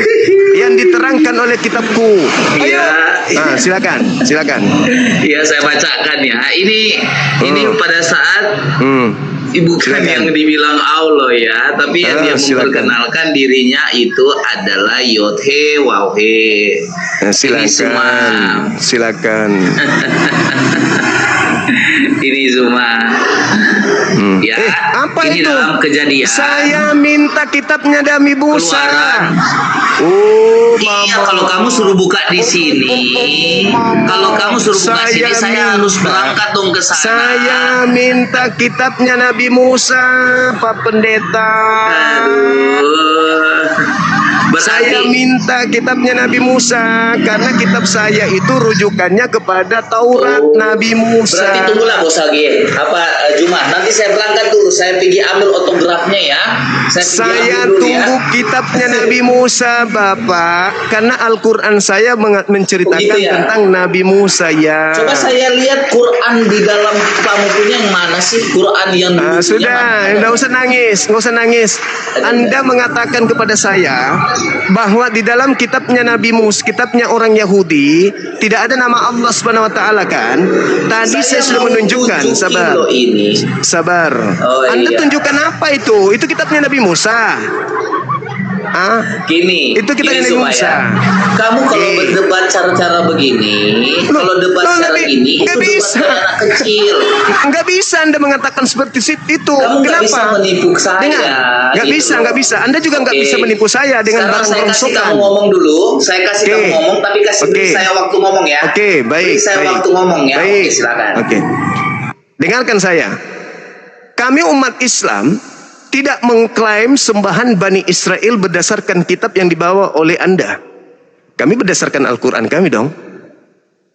[SPEAKER 1] yang diterangkan oleh kitabku.
[SPEAKER 4] Iya.
[SPEAKER 1] Ah, silakan.
[SPEAKER 4] Iya, saya bacakan ya. Ini pada saat bukan
[SPEAKER 1] Silakan.
[SPEAKER 4] yang dibilang Allah ya, tapi yang dia
[SPEAKER 1] silakan.
[SPEAKER 4] memperkenalkan dirinya itu adalah Yod-He-Waw-He. Ini semua
[SPEAKER 1] Silakan.
[SPEAKER 4] ini semua ya.
[SPEAKER 1] Apa
[SPEAKER 4] ini
[SPEAKER 1] itu?
[SPEAKER 4] dalam Kejadian.
[SPEAKER 1] Saya minta kitabnya Nabi Musa.
[SPEAKER 4] Keluaran.
[SPEAKER 1] Oh,
[SPEAKER 4] Iya, kalau kamu suruh buka di sini, saya harus berangkat dong ke sana.
[SPEAKER 1] Saya minta kitabnya Nabi Musa, Pak Pendeta.
[SPEAKER 4] Aduh.
[SPEAKER 1] Saya minta kitabnya Nabi Musa karena kitab saya itu rujukannya kepada Taurat Nabi Musa.
[SPEAKER 4] Berarti tunggulah Bos Agi. Juma, nanti saya berangkat dulu. Saya pergi ambil autografnya ya.
[SPEAKER 1] Saya tunggu kitabnya Nabi Musa, Bapak, karena Al-Quran saya menceritakan
[SPEAKER 4] Begitu ya?
[SPEAKER 1] tentang Nabi Musa ya.
[SPEAKER 4] Coba saya lihat Quran di dalam kamu punya yang mana sih? Quran yang dulu punya
[SPEAKER 1] Sudah,
[SPEAKER 4] mana?
[SPEAKER 1] nggak usah nangis. Anda mengatakan kepada saya bahwa di dalam kitabnya Nabi Musa, kitabnya orang Yahudi, tidak ada nama Allah Subhanahu Wa Taala kan? Tadi saya sudah
[SPEAKER 4] mau
[SPEAKER 1] menunjukkan.
[SPEAKER 4] tunjukin
[SPEAKER 1] Sabar.
[SPEAKER 4] loh ini.
[SPEAKER 1] Sabar.
[SPEAKER 4] Oh,
[SPEAKER 1] Anda
[SPEAKER 4] iya.
[SPEAKER 1] tunjukkan apa itu? Itu kitabnya Nabi Musa.
[SPEAKER 4] Gini,
[SPEAKER 1] Itu kita
[SPEAKER 4] gini
[SPEAKER 1] Nabi
[SPEAKER 4] Sumaya.
[SPEAKER 1] Musa.
[SPEAKER 4] Kamu kalau berdebat cara-cara begini, kalau debat secara ini,
[SPEAKER 1] nggak
[SPEAKER 4] itu debat
[SPEAKER 1] bisa.
[SPEAKER 4] kayak anak kecil.
[SPEAKER 1] Nggak bisa Anda mengatakan seperti itu.
[SPEAKER 4] Kamu nggak
[SPEAKER 1] Kenapa?
[SPEAKER 4] bisa menipu saya.
[SPEAKER 1] Nggak
[SPEAKER 4] gitu
[SPEAKER 1] bisa,
[SPEAKER 4] loh.
[SPEAKER 1] nggak bisa. Anda juga nggak
[SPEAKER 4] Oke.
[SPEAKER 1] bisa menipu saya dengan
[SPEAKER 4] Sekarang
[SPEAKER 1] barang
[SPEAKER 4] saya kasih
[SPEAKER 1] rongsokan.
[SPEAKER 4] kamu ngomong dulu. Saya kasih
[SPEAKER 1] Oke.
[SPEAKER 4] kamu ngomong, tapi beri saya waktu ngomong ya.
[SPEAKER 1] Oke, baik.
[SPEAKER 4] Beri saya
[SPEAKER 1] baik.
[SPEAKER 4] waktu ngomong ya.
[SPEAKER 1] Baik.
[SPEAKER 4] Oke, silakan.
[SPEAKER 1] Oke. Dengarkan saya. Kami umat Islam tidak mengklaim sembahan Bani Israel berdasarkan kitab yang dibawa oleh Anda. Kami berdasarkan Al-Quran kami dong.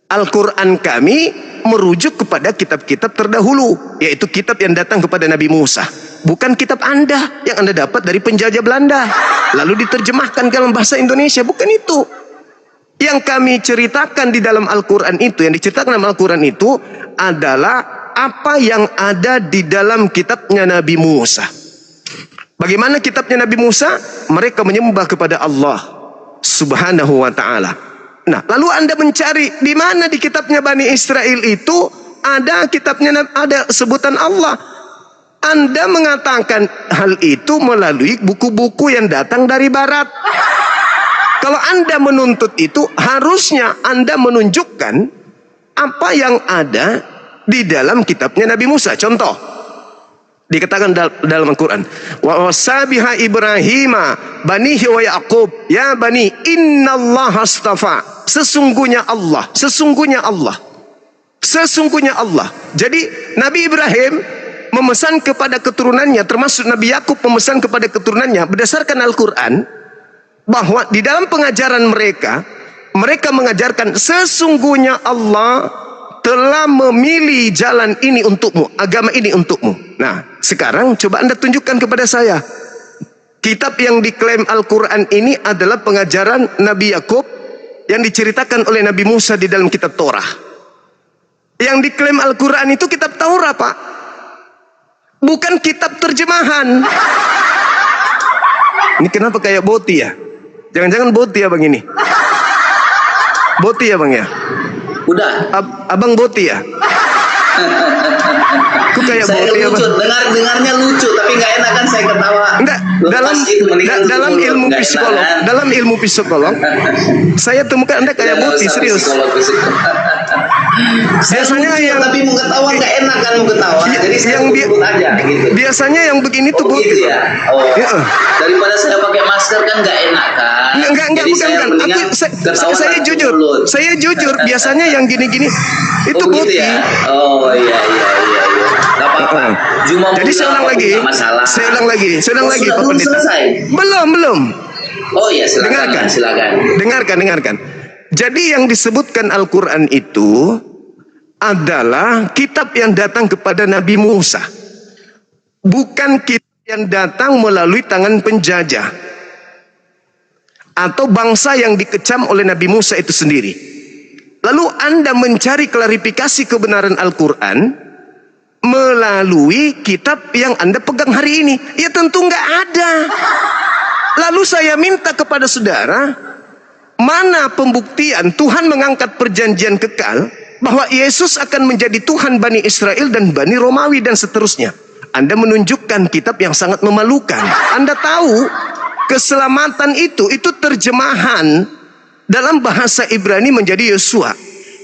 [SPEAKER 1] Al-Quran kami merujuk kepada kitab-kitab terdahulu, yaitu kitab yang datang kepada Nabi Musa, bukan kitab Anda yang Anda dapat dari penjajah Belanda lalu diterjemahkan dalam bahasa Indonesia. Bukan itu yang kami ceritakan di dalam Al-Quran itu. Yang diceritakan dalam Al-Quran itu adalah apa yang ada di dalam kitabnya Nabi Musa. Bagaimana kitabnya Nabi Musa? Mereka menyembah kepada Allah Subhanahu wa ta'ala. Nah, lalu Anda mencari di mana di kitabnya Bani Israel itu ada kitabnya, ada sebutan Allah. Anda mengatakan hal itu melalui buku-buku yang datang dari barat. Kalau Anda menuntut itu, harusnya Anda menunjukkan apa yang ada di dalam kitabnya Nabi Musa. Contoh, dikatakan dalam Al-Quran, wa wasabiha Ibrahima banihi wa Yaqub ya bani innallaha astafa. Sesungguhnya Allah, sesungguhnya Allah, sesungguhnya Allah. Jadi Nabi Ibrahim memesan kepada keturunannya, termasuk Nabi Yakub memesan kepada keturunannya berdasarkan Al-Quran, bahwa di dalam pengajaran mereka, mereka mengajarkan sesungguhnya Allah telah memilih jalan ini untukmu, agama ini untukmu. Nah, sekarang coba Anda tunjukkan kepada saya, kitab yang diklaim Al-Quran ini adalah pengajaran Nabi Yakub yang diceritakan oleh Nabi Musa di dalam kitab Torah. Yang diklaim Al-Quran itu kitab Taurat, Pak, bukan kitab terjemahan. Ini kenapa kayak boti ya? Jangan-jangan boti ya bang ini? Boti ya bang ya?
[SPEAKER 4] Udah.
[SPEAKER 1] Abang boti ya? Kok kayak
[SPEAKER 4] Saya
[SPEAKER 1] boti ya bang?
[SPEAKER 4] lucu, dengarnya lucu, tapi nggak enak kan saya ketawa.
[SPEAKER 1] Enggak, dalam ilmu psikolog, dalam ilmu psikolog, saya temukan Anda kayak boti, serius. Biasanya yang
[SPEAKER 4] tapi mau ketawa nggak enak kan mau ketawa. Jadi saya urut aja gitu.
[SPEAKER 1] Biasanya yang begini tuh
[SPEAKER 4] gitu
[SPEAKER 1] boti.
[SPEAKER 4] ya. Oh.
[SPEAKER 1] Ya.
[SPEAKER 4] Daripada saya pakai masker kan nggak enak kan.
[SPEAKER 1] Enggak,
[SPEAKER 4] Jadi
[SPEAKER 1] bukan. Saya jujur. Saya jujur, biasanya yang gini-gini itu
[SPEAKER 4] gitu
[SPEAKER 1] boti.
[SPEAKER 4] ya? Oh iya. Gak apa-apa.
[SPEAKER 1] Jadi saya ulang lagi. Saya ulang lagi, Pak Pendeta.
[SPEAKER 4] Selesai.
[SPEAKER 1] Belum.
[SPEAKER 4] Oh iya, silakan.
[SPEAKER 1] Dengarkan. Jadi yang disebutkan Al-Quran itu adalah kitab yang datang kepada Nabi Musa, bukan kitab yang datang melalui tangan penjajah atau bangsa yang dikecam oleh Nabi Musa itu sendiri. Lalu Anda mencari klarifikasi kebenaran Al-Quran melalui kitab yang Anda pegang hari ini. Ya tentu nggak ada. Lalu saya minta kepada saudara, mana pembuktian Tuhan mengangkat perjanjian kekal bahwa Yesus akan menjadi Tuhan Bani Israel dan Bani Romawi dan seterusnya? Anda menunjukkan kitab yang sangat memalukan. Anda tahu keselamatan itu terjemahan dalam bahasa Ibrani menjadi Yosua.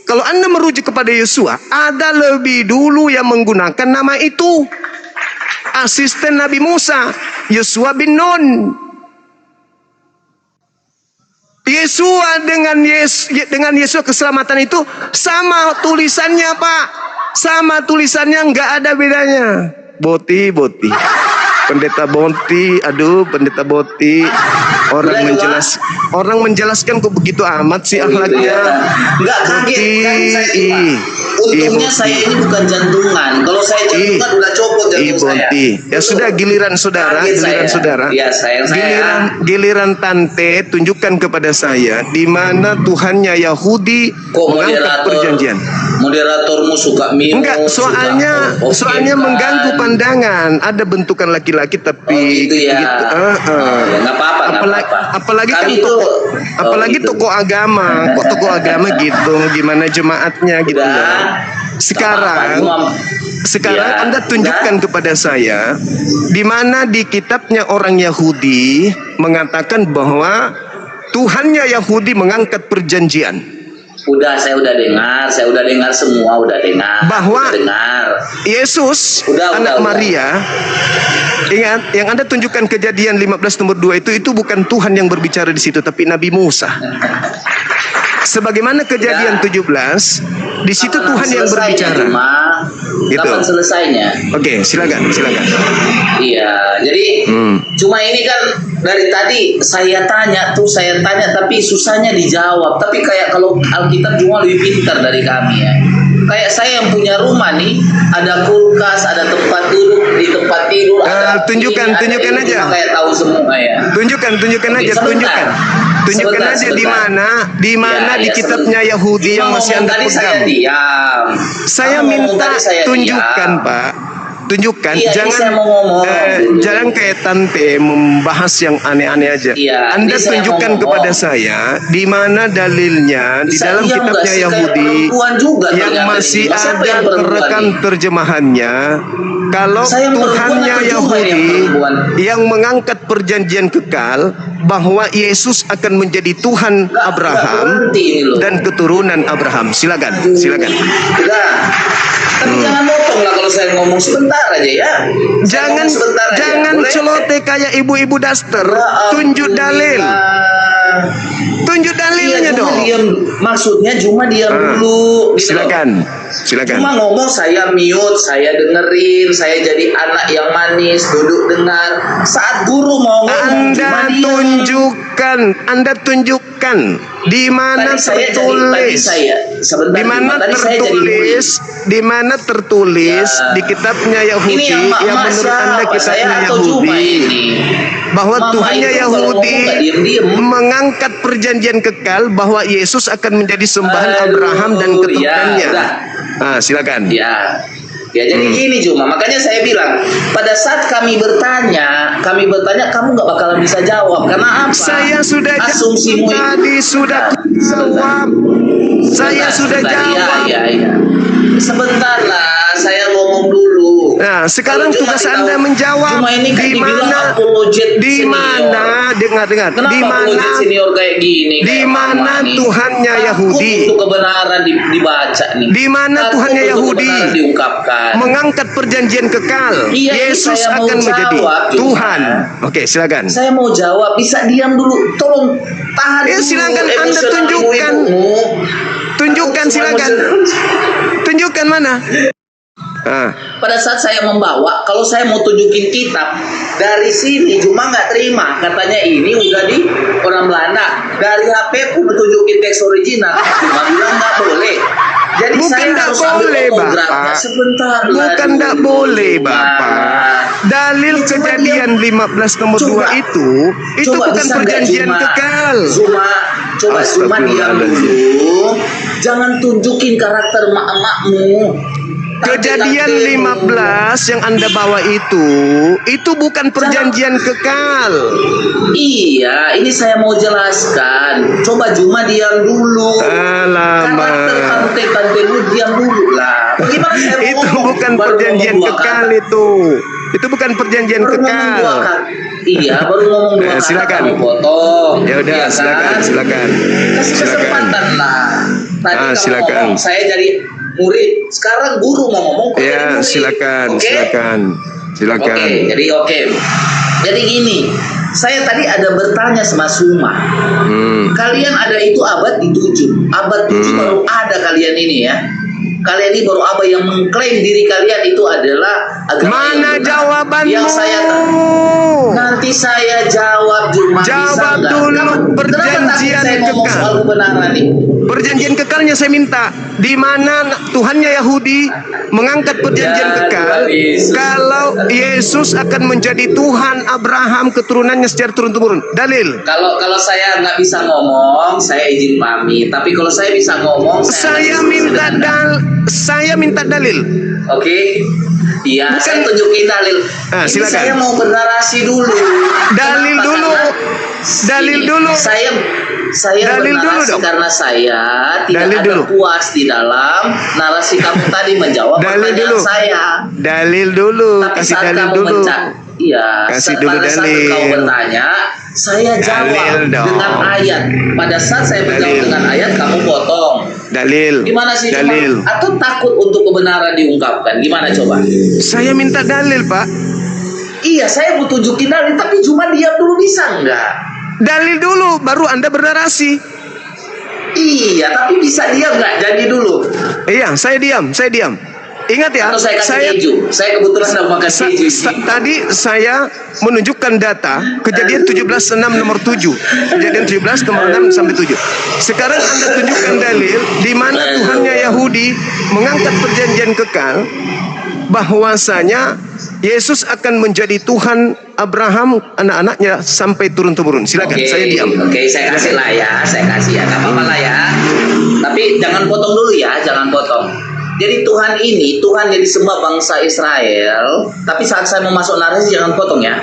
[SPEAKER 1] Kalau Anda merujuk kepada Yosua, ada lebih dulu yang menggunakan nama itu. Asisten Nabi Musa, Yosua bin Nun. Yesua dengan Yesua keselamatan itu sama tulisannya, Pak. Sama tulisannya, nggak ada bedanya. Boti. Pendeta Boti, pendeta Boti. Orang menjelaskan kok begitu amat sih akhlaknya.
[SPEAKER 4] Enggak kaget kan saya. Untungnya saya ini bukan jantungan. Kalau saya jantungan udah copot jantung saya.
[SPEAKER 1] Ya sudah, giliran saudara.
[SPEAKER 4] Ya,
[SPEAKER 1] Giliran tante tunjukkan kepada saya di mana Tuhannya Yahudi mengangkat perjanjian.
[SPEAKER 4] Moderatormu suka minum.
[SPEAKER 1] Enggak, soalnya mengganggu pandangan. Ada bentukan laki-laki tapi
[SPEAKER 4] gitu ya. Ya, nggak apa-apa.
[SPEAKER 1] Apalagi kan toko agama. Kok toko agama gitu? Gimana jemaatnya gitu? Sekarang Anda tunjukkan kepada saya di mana di kitabnya orang Yahudi mengatakan bahwa Tuhannya Yahudi mengangkat perjanjian.
[SPEAKER 4] Saya udah dengar semua,
[SPEAKER 1] bahwa Yesus anak Maria, ingat yang Anda tunjukkan Kejadian 15 nomor 2 itu bukan Tuhan yang berbicara di situ, tapi Nabi Musa. Sebagaimana Kejadian 17, di situ Tuhan yang berbicara. Gitu.
[SPEAKER 4] Kapan selesainya?
[SPEAKER 1] Oke, silakan.
[SPEAKER 4] Iya, jadi cuma ini kan Dari tadi saya tanya, tapi susahnya dijawab. Tapi kayak kalau Alkitab cuma lebih pintar dari kami ya. Kayak saya yang punya rumah nih, ada kulkas, ada tempat duduk, di tempat tidur, ada
[SPEAKER 1] tunjukkan
[SPEAKER 4] ini, ada
[SPEAKER 1] tunjukkan
[SPEAKER 4] ini,
[SPEAKER 1] aja.
[SPEAKER 4] Kayak tahu semua ya.
[SPEAKER 1] Tunjukkan aja,
[SPEAKER 4] Sebentar.
[SPEAKER 1] tunjukkan aja di mana di kitabnya Yahudi yang masih Anda
[SPEAKER 4] tadi saya
[SPEAKER 1] pegang.
[SPEAKER 4] diam.
[SPEAKER 1] Saya
[SPEAKER 4] Kamu ngomong
[SPEAKER 1] minta
[SPEAKER 4] tadi, saya
[SPEAKER 1] tunjukkan,
[SPEAKER 4] diam.
[SPEAKER 1] Pak. Tunjukkan,
[SPEAKER 4] Iya, ini
[SPEAKER 1] jangan
[SPEAKER 4] saya mau ngomong.
[SPEAKER 1] jangan kayak tante membahas yang aneh-aneh aja.
[SPEAKER 4] Iya,
[SPEAKER 1] Anda
[SPEAKER 4] ini saya
[SPEAKER 1] tunjukkan
[SPEAKER 4] mau
[SPEAKER 1] kepada
[SPEAKER 4] ngomong.
[SPEAKER 1] saya di mana dalilnya di
[SPEAKER 4] Bisa
[SPEAKER 1] dalam
[SPEAKER 4] diam nggak
[SPEAKER 1] kitabnya
[SPEAKER 4] sih? Kayak
[SPEAKER 1] Yahudi
[SPEAKER 4] perempuan juga
[SPEAKER 1] yang
[SPEAKER 4] ternyata
[SPEAKER 1] masih
[SPEAKER 4] ini. Siapa
[SPEAKER 1] ada
[SPEAKER 4] yang perempuan
[SPEAKER 1] rekan
[SPEAKER 4] nih?
[SPEAKER 1] terjemahannya. Kalau
[SPEAKER 4] Saya yang perempuan
[SPEAKER 1] Tuhannya
[SPEAKER 4] atau cuma yang
[SPEAKER 1] Yahudi
[SPEAKER 4] perempuan?
[SPEAKER 1] yang mengangkat perjanjian kekal bahwa Yesus akan menjadi Tuhan
[SPEAKER 4] Nggak
[SPEAKER 1] Abraham
[SPEAKER 4] berhenti ini loh.
[SPEAKER 1] dan keturunan Abraham. Silakan.
[SPEAKER 4] Udah. Tapi jangan motong lah kalau saya ngomong sebentar aja ya. Saya
[SPEAKER 1] Jangan
[SPEAKER 4] ngomong sebentar aja. Boleh?
[SPEAKER 1] celote kayak ibu-ibu daster.
[SPEAKER 4] Ya
[SPEAKER 1] Tunjuk
[SPEAKER 4] ampun,
[SPEAKER 1] dalil.
[SPEAKER 4] Nina.
[SPEAKER 1] Tunjuk dalilnya
[SPEAKER 4] Iya, cuma
[SPEAKER 1] dong.
[SPEAKER 4] diam. Maksudnya cuma diam dulu. Gitu loh.
[SPEAKER 1] Silakan.
[SPEAKER 4] Cuma ngomong saya mute, saya dengerin, saya jadi anak yang manis, duduk dengar. Saat guru mau ngomong cuma diam.
[SPEAKER 1] Anda tunjukkan di mana tertulis. Di mana tertulis
[SPEAKER 4] Ya.
[SPEAKER 1] di kitabnya Yahudi
[SPEAKER 4] Ini yang
[SPEAKER 1] yang
[SPEAKER 4] mak-mak
[SPEAKER 1] menurut Anda
[SPEAKER 4] siapa? Saya
[SPEAKER 1] kitabnya
[SPEAKER 4] atau cuma
[SPEAKER 1] Yahudi
[SPEAKER 4] ini?
[SPEAKER 1] bahwa
[SPEAKER 4] Mama
[SPEAKER 1] Tuhannya
[SPEAKER 4] itu kalau
[SPEAKER 1] Yahudi
[SPEAKER 4] ngomong nggak diem-diem.
[SPEAKER 1] mengangkat perjanjian kekal bahwa Yesus akan menjadi sembahan
[SPEAKER 4] Aduh,
[SPEAKER 1] Abraham dan keturunannya.
[SPEAKER 4] ya, udah.
[SPEAKER 1] Silakan.
[SPEAKER 4] Ya jadi gini cuma makanya saya bilang pada saat kami bertanya kamu nggak bakalan bisa jawab karena apa?
[SPEAKER 1] Saya sudah
[SPEAKER 4] Asumsimu itu.
[SPEAKER 1] tadi sudah jawab. Saya sudah jawab.
[SPEAKER 4] Iya. Sebentar lah, saya ngomong dulu.
[SPEAKER 1] Nah, sekarang
[SPEAKER 4] Kalau cuma
[SPEAKER 1] tugas
[SPEAKER 4] ditahu-
[SPEAKER 1] Anda menjawab
[SPEAKER 4] Cuma ini kan
[SPEAKER 1] di
[SPEAKER 4] dibilang
[SPEAKER 1] mana
[SPEAKER 4] apologet
[SPEAKER 1] di
[SPEAKER 4] senior.
[SPEAKER 1] mana dengar
[SPEAKER 4] Kenapa
[SPEAKER 1] di mana
[SPEAKER 4] apologet senior kayak gini?
[SPEAKER 1] di
[SPEAKER 4] kayak
[SPEAKER 1] mana
[SPEAKER 4] Mama nih?
[SPEAKER 1] Tuhannya
[SPEAKER 4] Takut
[SPEAKER 1] Yahudi
[SPEAKER 4] untuk kebenaran dibaca nih.
[SPEAKER 1] Di mana
[SPEAKER 4] Takut
[SPEAKER 1] Tuhannya
[SPEAKER 4] untuk
[SPEAKER 1] Yahudi
[SPEAKER 4] kebenaran diungkapkan.
[SPEAKER 1] mengangkat perjanjian kekal.
[SPEAKER 4] Iya, ini
[SPEAKER 1] Yesus
[SPEAKER 4] saya mau
[SPEAKER 1] akan menjadi
[SPEAKER 4] jawab, cuma.
[SPEAKER 1] Tuhan. Oke, silakan.
[SPEAKER 4] Saya mau jawab, bisa diam dulu. Tolong tahan
[SPEAKER 1] Ya,
[SPEAKER 4] dulu.
[SPEAKER 1] silakan Anda
[SPEAKER 4] emosional
[SPEAKER 1] tunjukkan.
[SPEAKER 4] ibu-ibumu.
[SPEAKER 1] Tunjukkan,
[SPEAKER 4] Aku cuma
[SPEAKER 1] silakan. Tunjukkan mana?
[SPEAKER 4] Pada saat saya membawa, kalau saya mau tunjukin kitab dari sini, cuma nggak terima. Katanya ini udah di orang Belanda. Dari HP pun tunjukin teks original, cuma bilang nggak boleh. Jadi
[SPEAKER 1] Bukan
[SPEAKER 4] saya
[SPEAKER 1] nggak
[SPEAKER 4] harus ambil
[SPEAKER 1] boleh,
[SPEAKER 4] fotografnya
[SPEAKER 1] Bapak.
[SPEAKER 4] sebentar. lah
[SPEAKER 1] Bukan
[SPEAKER 4] dulu.
[SPEAKER 1] tidak boleh, Bapak. Dalil
[SPEAKER 4] Coba
[SPEAKER 1] kejadian 15 nomor 2 itu
[SPEAKER 4] Coba
[SPEAKER 1] bukan
[SPEAKER 4] bisa nggak
[SPEAKER 1] perjanjian
[SPEAKER 4] Zuma?
[SPEAKER 1] kekal.
[SPEAKER 4] Coba diam dulu. Jangan tunjukin karakter emak-emakmu.
[SPEAKER 1] Kejadian 15 yang Anda bawa itu bukan perjanjian kekal.
[SPEAKER 4] Iya, ini saya mau jelaskan. Coba Juma diam dulu.
[SPEAKER 1] Alamak.
[SPEAKER 4] Karakter tante-tantemu diam dulu lah. Bagaimana saya mau
[SPEAKER 1] Itu
[SPEAKER 4] ngomong?
[SPEAKER 1] bukan
[SPEAKER 4] Baru
[SPEAKER 1] perjanjian
[SPEAKER 4] ngomong dua
[SPEAKER 1] kekal
[SPEAKER 4] kata.
[SPEAKER 1] itu. Itu bukan perjanjian
[SPEAKER 4] Baru ngomong
[SPEAKER 1] kekal.
[SPEAKER 4] dua kata. Iya, baru ngomong dua kata.
[SPEAKER 1] Silakan.
[SPEAKER 4] Kamu potong.
[SPEAKER 1] Ya udah,
[SPEAKER 4] Iya kan?
[SPEAKER 1] silakan.
[SPEAKER 4] Kasih kesempatan lah. Tadi kamu
[SPEAKER 1] silakan.
[SPEAKER 4] ngomong, saya jadi murid. Sekarang guru mau ngomong. kok jadi
[SPEAKER 1] Ya,
[SPEAKER 4] murid.
[SPEAKER 1] silakan.
[SPEAKER 4] Oke, jadi gini. Saya tadi ada bertanya sama Suma. Kalian ada itu abad di-7. Abad 7 baru ada kalian ini ya. Kalian ini baru apa yang mengklaim diri kalian itu adalah agama yang
[SPEAKER 1] Mana
[SPEAKER 4] benar.
[SPEAKER 1] jawabanmu?
[SPEAKER 4] Yang saya nanti saya jawab Juma.
[SPEAKER 1] Jawab
[SPEAKER 4] bisa nggak?
[SPEAKER 1] dulu
[SPEAKER 4] Kenapa
[SPEAKER 1] perjanjian
[SPEAKER 4] saya ngomong
[SPEAKER 1] kekal.
[SPEAKER 4] soal kebenaran nih?
[SPEAKER 1] Perjanjian kekalnya saya minta. Di mana Tuhannya Yahudi mengangkat perjanjian
[SPEAKER 4] Ya,
[SPEAKER 1] kekal
[SPEAKER 4] Tuhan Yesus.
[SPEAKER 1] kalau Yesus akan menjadi Tuhan Abraham keturunannya secara turun-temurun. Dalil.
[SPEAKER 4] Kalau saya nggak bisa ngomong, saya izin pamit. Tapi kalau saya bisa ngomong,
[SPEAKER 1] Saya minta dalil.
[SPEAKER 4] Oke. Iya,
[SPEAKER 1] Bukan-
[SPEAKER 4] saya tunjukin dalil. Ini
[SPEAKER 1] silakan.
[SPEAKER 4] saya mau bernarasi dulu.
[SPEAKER 1] Dalil
[SPEAKER 4] Kenapa?
[SPEAKER 1] dulu.
[SPEAKER 4] Karena
[SPEAKER 1] Dalil
[SPEAKER 4] ini,
[SPEAKER 1] dulu.
[SPEAKER 4] Saya
[SPEAKER 1] Dalil dulu
[SPEAKER 4] bernarasi
[SPEAKER 1] dong.
[SPEAKER 4] karena saya tidak
[SPEAKER 1] Dalil
[SPEAKER 4] ada
[SPEAKER 1] dulu.
[SPEAKER 4] puas di dalam narasi kamu tadi menjawab
[SPEAKER 1] Dalil
[SPEAKER 4] pertanyaan
[SPEAKER 1] dulu.
[SPEAKER 4] saya.
[SPEAKER 1] Dalil dulu.
[SPEAKER 4] Tapi
[SPEAKER 1] Kasih
[SPEAKER 4] saat
[SPEAKER 1] dalil
[SPEAKER 4] kamu
[SPEAKER 1] dulu.
[SPEAKER 4] iya,
[SPEAKER 1] Kasih dulu
[SPEAKER 4] pada saat
[SPEAKER 1] dalil.
[SPEAKER 4] kau bertanya, saya jawab
[SPEAKER 1] Dalil dong.
[SPEAKER 4] dengan ayat. Pada saat saya menjawab
[SPEAKER 1] Dalil.
[SPEAKER 4] dengan ayat, kamu potong.
[SPEAKER 1] Dalil.
[SPEAKER 4] Gimana sih
[SPEAKER 1] Dalil.
[SPEAKER 4] cuma atau takut untuk kebenaran diungkapkan? Gimana coba?
[SPEAKER 1] Saya minta dalil, Pak.
[SPEAKER 4] Iya, saya mau tunjukin dalil, tapi cuma diam dulu bisa nggak?
[SPEAKER 1] Dalil dulu, baru Anda bernarasi.
[SPEAKER 4] Iya, tapi bisa diam nggak? Jadi dulu.
[SPEAKER 1] Iya, saya diam. Ingat ya,
[SPEAKER 4] Atau saya kasih keju. Saya kebetulan sedang makan keju.
[SPEAKER 1] tadi saya menunjukkan data Kejadian 17:6 nomor 7. Kejadian 17 nomor 6 sampai 7. Sekarang Anda tunjukkan dalil di mana Tuhannya Yahudi mengangkat perjanjian kekal bahwasanya Yesus akan menjadi Tuhan Abraham, anak-anaknya sampai turun-temurun. Silakan, saya diam.
[SPEAKER 4] Oke, saya kasih lah ya, saya kasih ya, nggak apa-apa lah ya. Tapi jangan potong dulu ya, jangan potong. Jadi Tuhan ini, Tuhan yang disembah bangsa Israel. Tapi saat saya mau masuk narasi jangan potong ya.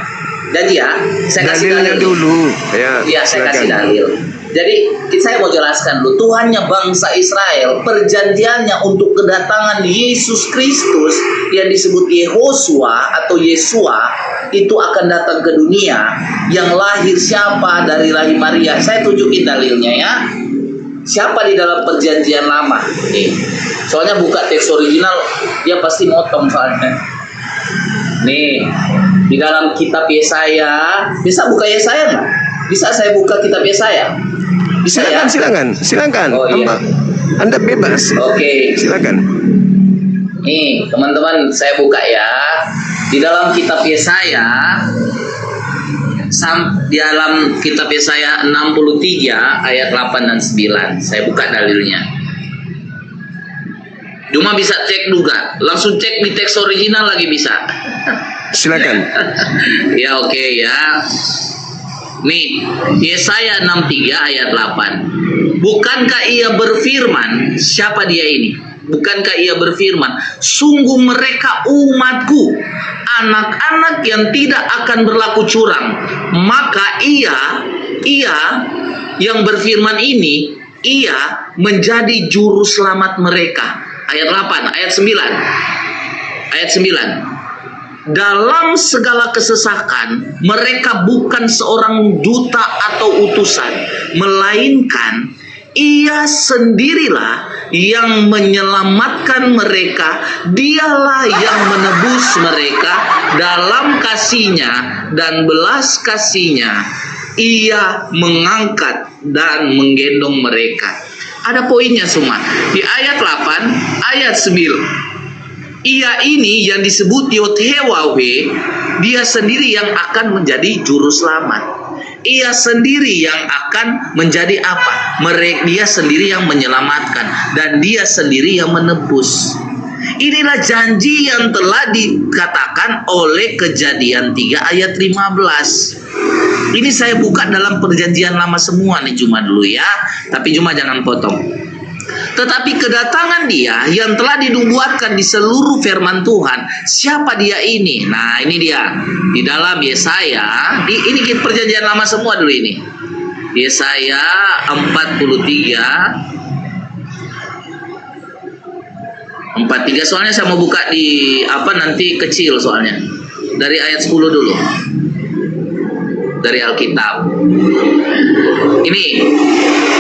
[SPEAKER 4] Janji ya, saya kasih
[SPEAKER 1] Dalilnya
[SPEAKER 4] dalil
[SPEAKER 1] dulu. Ya,
[SPEAKER 4] Iya, saya
[SPEAKER 1] silakan.
[SPEAKER 4] kasih dalil. Jadi saya mau jelaskan dulu, Tuhannya bangsa Israel, perjanjiannya untuk kedatangan Yesus Kristus yang disebut Yehosua atau Yesua itu akan datang ke dunia. Yang lahir siapa? Dari rahim Maria. Saya tunjukin dalilnya ya. Siapa di dalam perjanjian lama? Nih, soalnya buka teks original dia pasti motong soalnya. Nih, di dalam kitab Yesaya, bisa buka Yesaya nggak? Bisa saya buka kitab Yesaya? Bisa ya?
[SPEAKER 1] Silakan.
[SPEAKER 4] Oh, iya.
[SPEAKER 1] Anda bebas.
[SPEAKER 4] Oke.
[SPEAKER 1] Silakan.
[SPEAKER 4] Nih, teman-teman, saya buka ya. Di dalam kitab Yesaya, di dalam kitab Yesaya 63 ayat 8 dan 9. Saya buka dalilnya. Cuma bisa cek juga. Langsung cek di teks original lagi bisa.
[SPEAKER 1] Silakan.
[SPEAKER 4] Ya, oke ya. Nih, Yesaya 63 ayat 8. Bukankah ia berfirman, siapa dia ini? Bukankah ia berfirman, sungguh mereka umatku, anak-anak yang tidak akan berlaku curang. Maka ia yang berfirman ini, ia menjadi juru selamat mereka. Ayat 8, ayat 9. Ayat 9. Dalam segala kesesakan, mereka bukan seorang duta atau utusan, melainkan ia sendirilah yang menyelamatkan mereka. Dialah yang menebus mereka dalam kasih-Nya dan belas kasih-Nya. Ia mengangkat dan menggendong mereka. Ada poinnya semua. Di ayat 8, ayat 9. Ia ini yang disebut Yod-Heh-Wah-Weh, dia sendiri yang akan menjadi juru selamat. Ia sendiri yang akan menjadi apa? Dia sendiri yang menyelamatkan dan dia sendiri yang menebus. Inilah janji yang telah dikatakan oleh Kejadian 3 ayat 15. Ini saya buka dalam perjanjian lama semua nih Juma dulu ya. Tapi Juma jangan potong. Tetapi kedatangan dia yang telah dinubuatkan di seluruh firman Tuhan. Siapa dia ini? Nah, ini dia. Di dalam Yesaya, ini perjanjian lama semua dulu ini. Yesaya 43 soalnya saya mau buka di nanti kecil soalnya. Dari ayat 10 dulu. Dari Alkitab. Ini,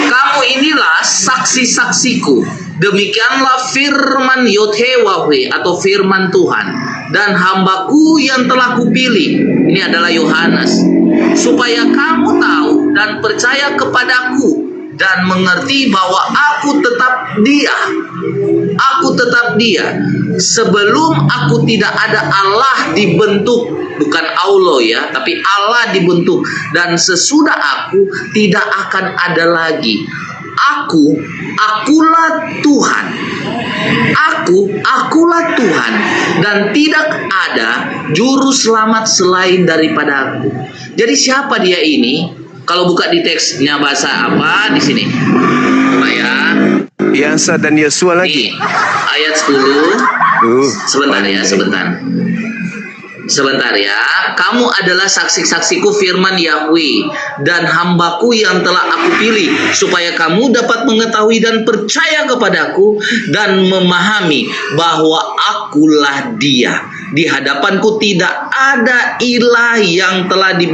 [SPEAKER 4] kamu inilah saksi-saksiku. Demikianlah firman Yod-Heh-Wah-Weh atau firman Tuhan. Dan hambaku yang telah kupilih. Ini adalah Yohanes. Supaya kamu tahu dan percaya kepadaku. Dan mengerti bahwa aku tetap dia. Aku tetap dia. Sebelum aku tidak ada Allah dibentuk. Bukan Allah ya, tapi Allah dibentuk. Dan sesudah aku tidak akan ada lagi. Akulah Tuhan. Akulah Tuhan. Dan tidak ada juru selamat selain daripada aku. Jadi siapa dia ini? Kalau buka di teksnya bahasa apa di sini? Coba ya.
[SPEAKER 1] Yasa dan Yesua lagi.
[SPEAKER 4] Ayat 10. Sebentar ya, Sebentar ya. Kamu adalah saksi-saksiku firman Yahweh dan hambaku yang telah aku pilih, supaya kamu dapat mengetahui dan percaya kepadaku dan memahami bahwa akulah dia. Di hadapanku tidak ada ilah yang telah